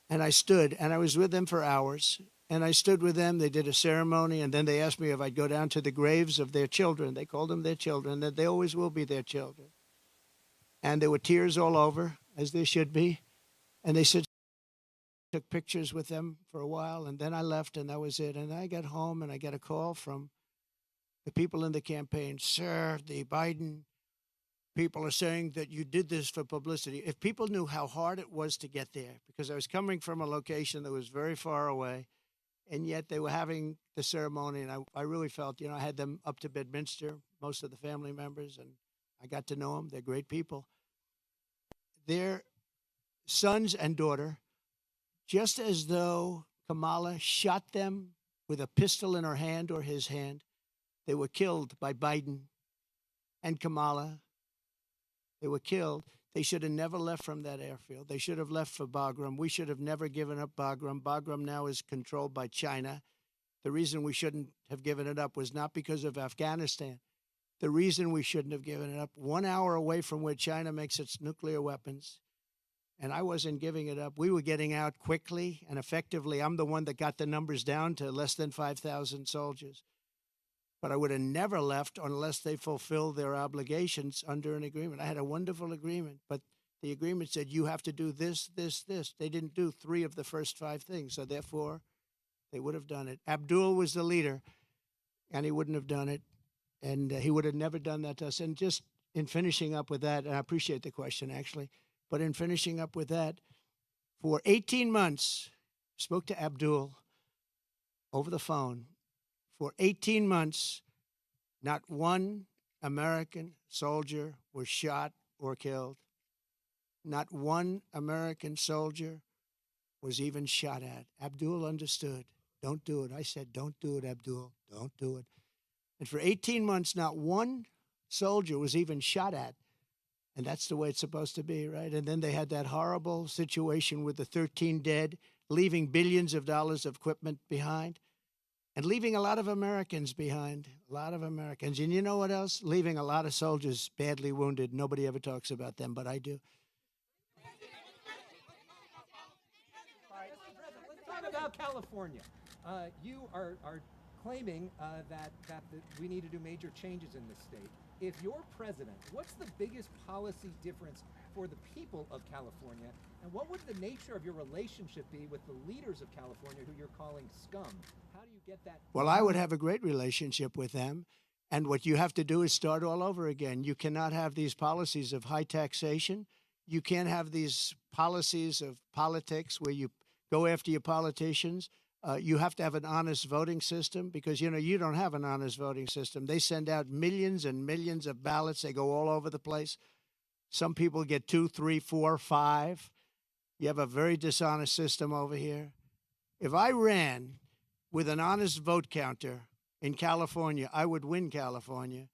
and I stood, and I was with them for hours. And I stood with them. They did a ceremony, and then they asked me if I'd go down to the graves of their children. They called them their children, that they always will be their children. And there were tears all over, as there should be. And they said, took pictures with them for a while, and then I left, and that was it. And I got home, and I got a call from the people in the campaign. Sir, the Biden people are saying that you did this for publicity. If people knew how hard it was to get there, because I was coming from a location that was very far away, and yet they were having the ceremony, and I really felt, you know, I had them up to Bedminster, most of the family members, and I got to know them. They're great people. Their sons and daughter, just as though Kamala shot them with a pistol in her hand or his hand, they were killed by Biden and Kamala. They were killed. They should have never left from that airfield. They should have left for Bagram. We should have never given up Bagram. Bagram now is controlled by China. The reason we shouldn't have given it up was not because of Afghanistan. The reason we shouldn't have given it up, 1 hour away from where China makes its nuclear weapons, and I wasn't giving it up. We were getting out quickly and effectively. I'm the one that got the numbers down to less than 5,000 soldiers. But I would have never left unless they fulfill their obligations under an agreement. I had a wonderful agreement, but the agreement said you have to do this, this, this. They didn't do 3 of the first 5 things, so therefore they would have done it. Abdul was the leader, and he wouldn't have done it, and he would have never done that to us. And just in finishing up with that, and I appreciate the question, actually, but in finishing up with that, for 18 months, spoke to Abdul over the phone. For 18 months, not one American soldier was shot or killed. Not one American soldier was even shot at. Abdul understood. Don't do it. I said, don't do it, Abdul. Don't do it. And for 18 months, not one soldier was even shot at. And that's the way it's supposed to be, right? And then they had that horrible situation with the 13 dead, leaving billions of dollars of equipment behind. And leaving a lot of Americans behind, a lot of Americans. And you know what else? Leaving a lot of soldiers badly wounded. Nobody ever talks about them, but I do. Let's talk about California. You are claiming that we need to do major changes in this state. If you're president, what's the biggest policy difference for the people of California? And what would the nature of your relationship be with the leaders of California who you're calling scum? How do you get that? Well, I would have a great relationship with them. And what you have to do is start all over again. You cannot have these policies of high taxation. You can't have these policies of politics where you go after your politicians. You have to have an honest voting system because, you know, you don't have an honest voting system. They send out millions and millions of ballots. They go all over the place. Some people get 2, 3, 4, 5. You have a very dishonest system over here. If I ran with an honest vote counter in California, I would win California.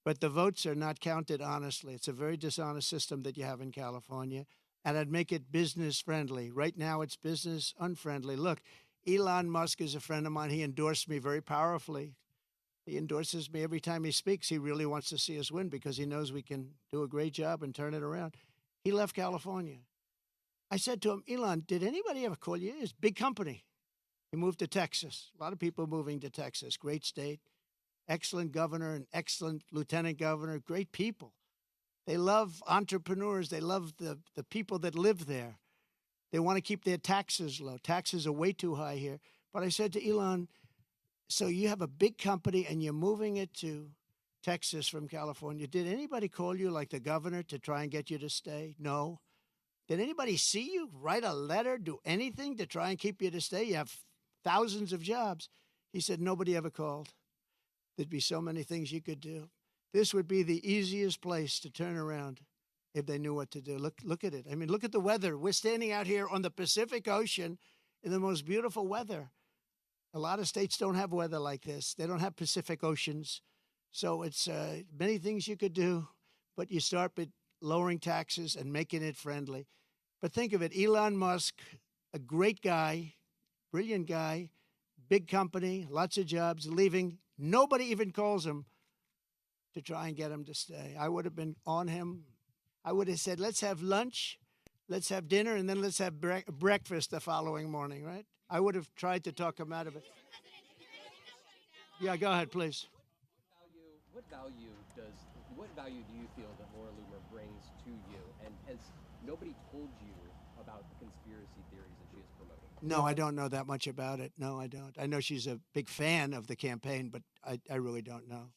But the votes are not counted honestly. It's a very dishonest system that you have in California. And I'd make it business friendly. Right now, it's business unfriendly. Look, Elon Musk is a friend of mine. He endorsed me very powerfully. He endorses me every time he speaks. He really wants to see us win because he knows we can do a great job and turn it around. He left California. I said to him, Elon, did anybody ever call you? It's a big company. He moved to Texas. A lot of people moving to Texas. Great state. Excellent governor, an excellent lieutenant governor. Great people. They love entrepreneurs. They love the people that live there. They want to keep their taxes low. Taxes are way too high here. But I said to Elon, so you have a big company and you're moving it to Texas from California. Did anybody call you like the governor to try and get you to stay? No. Did anybody see you, write a letter, do anything to try and keep you to stay? You have thousands of jobs. He said nobody ever called. There'd be so many things you could do. This would be the easiest place to turn around if they knew what to do. Look at it. I mean, look at the weather. We're standing out here on the Pacific Ocean in the most beautiful weather. A lot of states don't have weather like this. They don't have Pacific Oceans. So it's many things you could do, but you start with lowering taxes and making it friendly. But think of it, Elon Musk, a great guy, brilliant guy, big company, lots of jobs, leaving. Nobody even calls him to try and get him to stay. I would have been on him. I would have said, let's have lunch, let's have dinner, and then let's have breakfast the following morning, right? I would have tried to talk him out of it. Yeah, go ahead, please. What value do you feel that Laura Loomer brings to you? And has nobody told you about the conspiracy theories that she is promoting? No, I don't know that much about it. No, I don't. I know she's a big fan of the campaign, but I really don't know.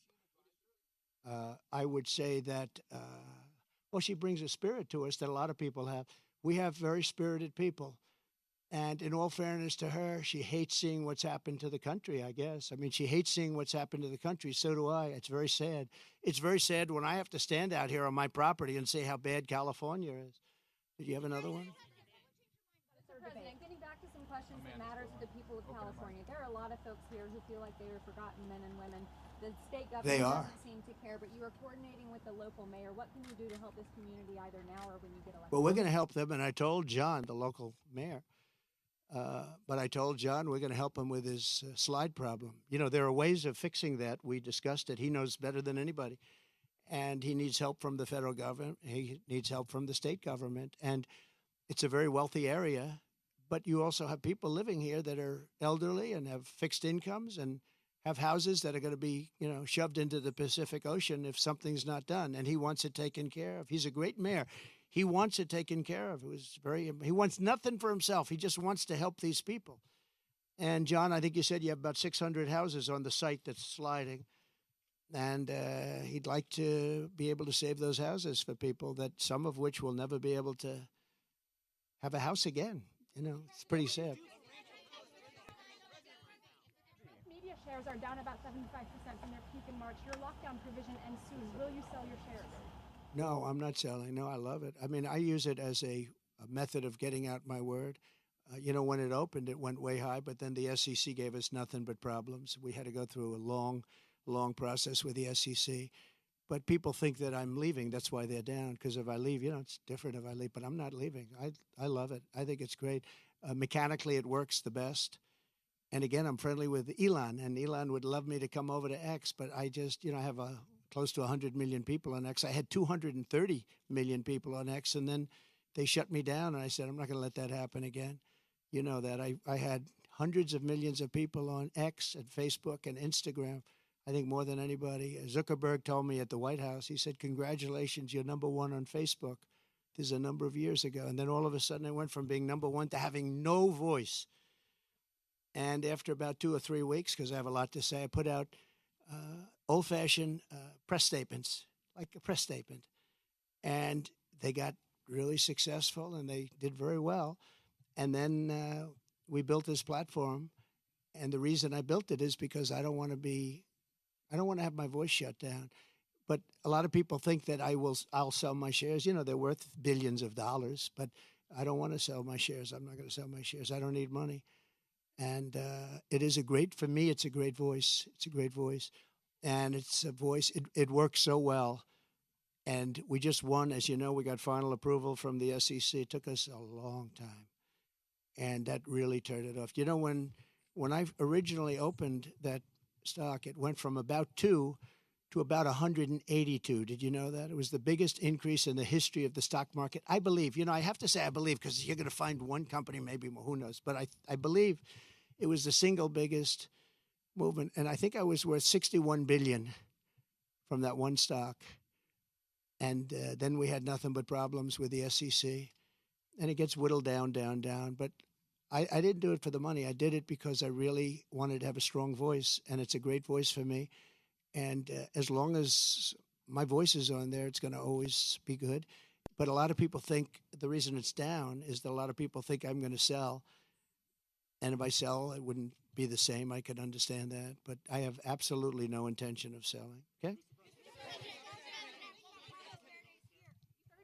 I would say that, well, she brings a spirit to us that a lot of people have. We have very spirited people. And in all fairness to her, she hates seeing what's happened to the country, I guess. I mean, she hates seeing what's happened to the country. So do I. It's very sad. It's very sad when I have to stand out here on my property and say how bad California is. Did you have another one? Mr. President, getting back to some questions that matter to the people of California. There are a lot of folks here who feel like they are forgotten men and women. The state government doesn't seem to care, but you are coordinating with the local mayor. What can you do to help this community either now or when you get elected? Well, we're going to help them, and I told John, the local mayor, but I told John we're going to help him with his slide problem. You know, there are ways of fixing that. We discussed it. He knows better than anybody. And he needs help from the federal government. He needs help from the state government. And it's a very wealthy area. But you also have people living here that are elderly and have fixed incomes and have houses that are going to be, you know, shoved into the Pacific Ocean if something's not done. And he wants it taken care of. He's a great mayor. He wants it taken care of. He wants nothing for himself. He just wants to help these people. And John, I think you said you have about 600 houses on the site that's sliding. And he'd like to be able to save those houses for people, that some of which will never be able to have a house again. You know, it's pretty sad. Media shares are down about 75% from their peak in March. Your lockdown provision ends soon. Will you sell your shares? No, I'm not selling. No, I love it. I mean, I use it as a method of getting out my word. You know, when it opened, it went way high, but then the SEC gave us nothing but problems. We had to go through a long process with the SEC. But people think that I'm leaving. That's why they're down, because if I leave, you know, it's different if I leave. But I'm not leaving. I love it. I think it's great. Mechanically, it works the best. And again, I'm friendly with Elon, and Elon would love me to come over to X, but I just, you know, I have close to 100 million people on X. I had 230 million people on X, and then they shut me down, and I said, I'm not going to let that happen again. You know that. I had hundreds of millions of people on X and Facebook and Instagram, I think more than anybody. Zuckerberg told me at the White House, he said, congratulations, you're number one on Facebook. This is a number of years ago. And then all of a sudden, I went from being number one to having no voice. And after about 2 or 3 weeks, because I have a lot to say, I put out old-fashioned press statements, like a press statement. And they got really successful, and they did very well. And then we built this platform. And the reason I built it is because I don't want to have my voice shut down. But a lot of people think that I'll sell my shares. You know, they're worth billions of dollars, but I don't want to sell my shares. I'm not going to sell my shares. I don't need money. And it is for me, it's a great voice. It's a great voice. And it's a voice, it works so well. And we just won. As you know, we got final approval from the SEC. It took us a long time. And that really turned it off. You know, when I originally opened that stock, it went from about 2 to about 182. Did you know that? It was the biggest increase in the history of the stock market. I believe, you know, I have to say I believe, because you're going to find one company, maybe more, who knows. But I believe it was the single biggest movement. And I think I was worth $61 billion from that one stock. And then we had nothing but problems with the SEC. And it gets whittled down. But I didn't do it for the money. I did it because I really wanted to have a strong voice. And it's a great voice for me. And as long as my voice is on there, it's going to always be good. But a lot of people think the reason it's down is that a lot of people think I'm going to sell. And if I sell, it wouldn't be the same. I could understand that. But I have absolutely no intention of selling. Okay?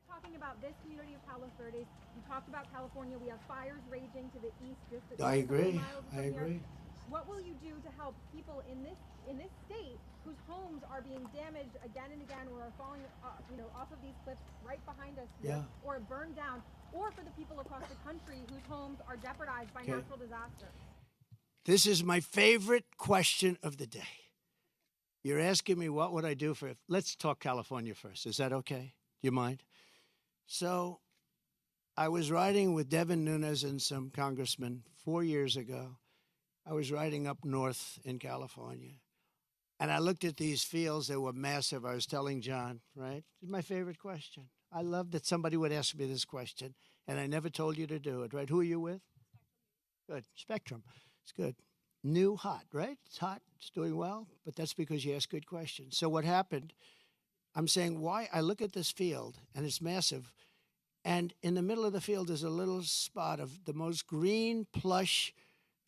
Talking about this community of Palos Verdes, you talked about California. We have fires raging to the east. Just I a couple agree. miles from I here. agree. What will you do to help people in this state whose homes are being damaged again and again, or are falling, off of these cliffs right behind us here, or burned down, or for the people across the country whose homes are jeopardized by natural disaster? This is my favorite question of the day. You're asking me what would I do for. Let's talk California first. Is that okay? Do you mind? So, I was riding with Devin Nunes and some congressmen 4 years ago. I was riding up north in California, and I looked at these fields. They were massive. I was telling John, right? It's my favorite question. I love that somebody would ask me this question, and I never told you to do it, right? Who are you with? Good. Spectrum. It's good. New, hot, right? It's hot. It's doing well, but that's because you ask good questions. So what happened, I'm saying why I look at this field, and it's massive, and in the middle of the field is a little spot of the most green, plush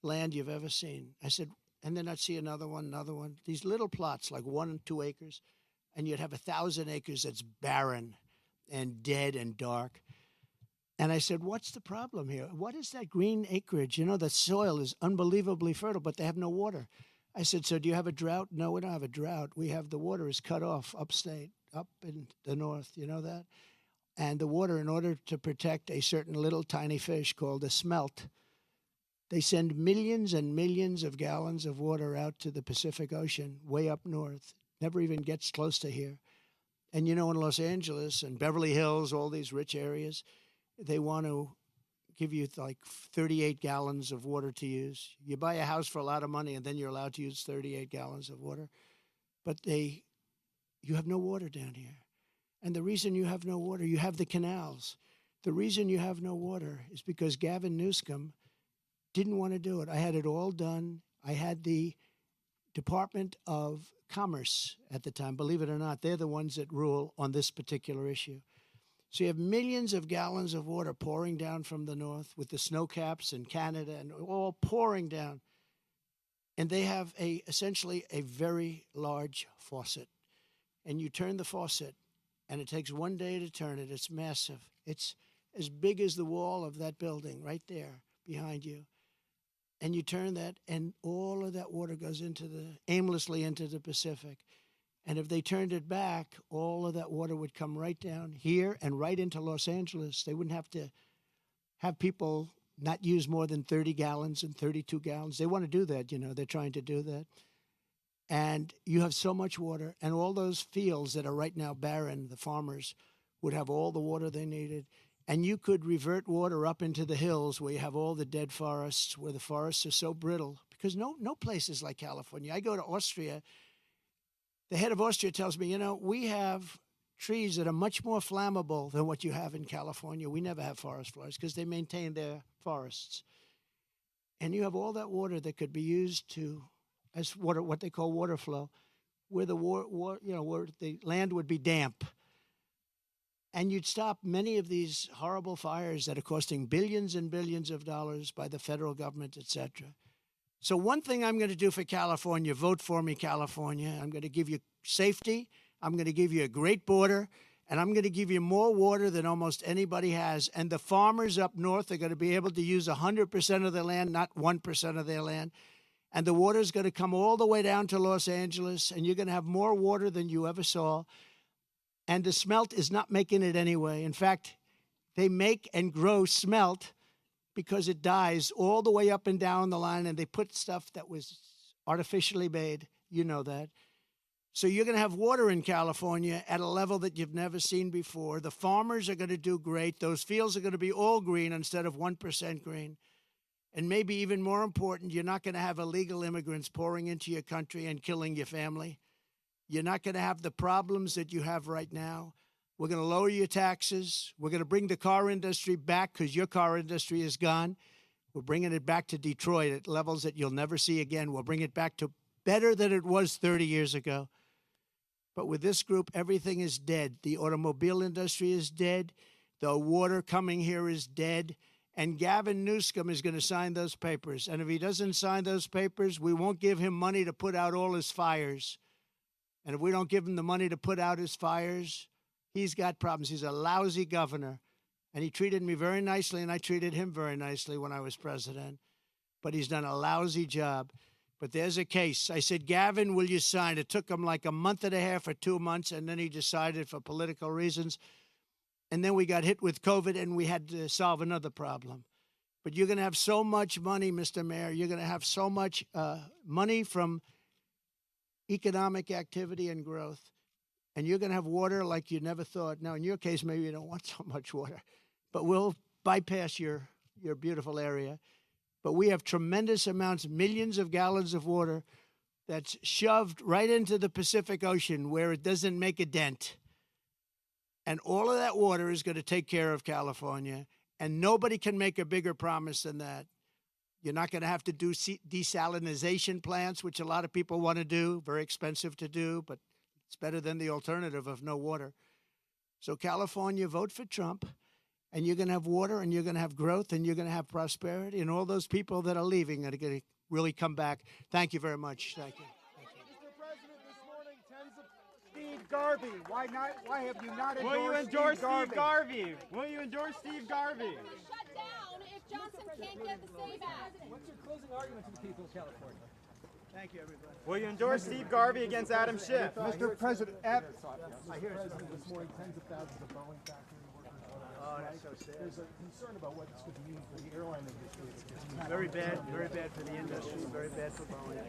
land you've ever seen. I said, and then I'd see another one, these little plots, like 1 and 2 acres, and you'd have 1,000 acres that's barren and dead and dark. And I said, what's the problem here? What is that green acreage? You know, the soil is unbelievably fertile, but they have no water. I said, so do you have a drought? No, we don't have a drought. We have the water is cut off upstate, up in the north. You know that? And the water, in order to protect a certain little tiny fish called a smelt, they send millions and millions of gallons of water out to the Pacific Ocean, way up north. Never even gets close to here. And you know, in Los Angeles and Beverly Hills, all these rich areas, they want to give you like 38 gallons of water to use. You buy a house for a lot of money, and then you're allowed to use 38 gallons of water. But you have no water down here. And the reason you have no water, you have the canals. The reason you have no water is because Gavin Newsom didn't want to do it. I had it all done. I had the Department of Commerce at the time. Believe it or not, they're the ones that rule on this particular issue. So you have millions of gallons of water pouring down from the north with the snow caps in Canada and all pouring down. And they have essentially a very large faucet. And you turn the faucet, and it takes 1 day to turn it. It's massive. It's as big as the wall of that building right there behind you. And you turn that, and all of that water goes aimlessly into the Pacific. And if they turned it back, all of that water would come right down here and right into Los Angeles. They wouldn't have to have people not use more than 30 gallons and 32 gallons. They want to do that, you know. They're trying to do that. And you have so much water, and all those fields that are right now barren, the farmers would have all the water they needed. And you could revert water up into the hills where you have all the dead forests, where the forests are so brittle, because no place is like California. I go to Austria. The head of Austria tells me, you know, we have trees that are much more flammable than what you have in California. We never have forest fires because they maintain their forests. And you have all that water that could be used as water, what they call water flow, where where the land would be damp. And you'd stop many of these horrible fires that are costing billions and billions of dollars by the federal government, et cetera. So one thing I'm going to do for California, vote for me, California. I'm going to give you safety. I'm going to give you a great border. And I'm going to give you more water than almost anybody has. And the farmers up north are going to be able to use 100% of their land, not 1% of their land. And the water is going to come all the way down to Los Angeles. And you're going to have more water than you ever saw. And the smelt is not making it anyway. In fact, they make and grow smelt because it dies all the way up and down the line, and they put stuff that was artificially made. You know that. So you're going to have water in California at a level that you've never seen before. The farmers are going to do great. Those fields are going to be all green instead of 1% green. And maybe even more important, you're not going to have illegal immigrants pouring into your country and killing your family. You're not going to have the problems that you have right now. We're going to lower your taxes. We're going to bring the car industry back because your car industry is gone. We're bringing it back to Detroit at levels that you'll never see again. We'll bring it back to better than it was 30 years ago. But with this group, everything is dead. The automobile industry is dead. The water coming here is dead. And Gavin Newsom is going to sign those papers. And if he doesn't sign those papers, we won't give him money to put out all his fires. And if we don't give him the money to put out his fires, he's got problems. He's a lousy governor. And he treated me very nicely, and I treated him very nicely when I was president. But he's done a lousy job. But there's a case. I said, Gavin, will you sign? It took him like a month and a half or 2 months, and then he decided for political reasons. And then we got hit with COVID, and we had to solve another problem. But you're going to have so much money, Mr. Mayor. You're going to have so much money from economic activity and growth. And you're going to have water like you never thought. Now, in your case, maybe you don't want so much water. But we'll bypass your beautiful area. But we have tremendous amounts, millions of gallons of water that's shoved right into the Pacific Ocean where it doesn't make a dent. And all of that water is going to take care of California. And nobody can make a bigger promise than that. You're not going to have to do desalination plants, which a lot of people want to do. Very expensive to do, but it's better than the alternative of no water. So California, vote for Trump. And you're going to have water, and you're going to have growth, and you're going to have prosperity. And all those people that are leaving are going to really come back. Thank you very much. Thank you. Mr. President, this morning, tens of Steve Garvey. Why not? Why have you not endorsed Will you endorse Steve Garvey? Will you endorse Steve Garvey? Shut down if Johnson can't get the same back. What's your closing argument to the people of California? Thank you, everybody. Will you endorse Steve Garvey against Adam Schiff? Mr. President, I hear President this morning, tens of thousands of Boeing factory workers. Oh, that's so sad. There's a concern about what this could mean for the airline industry. Very bad for the industry, very bad for Boeing.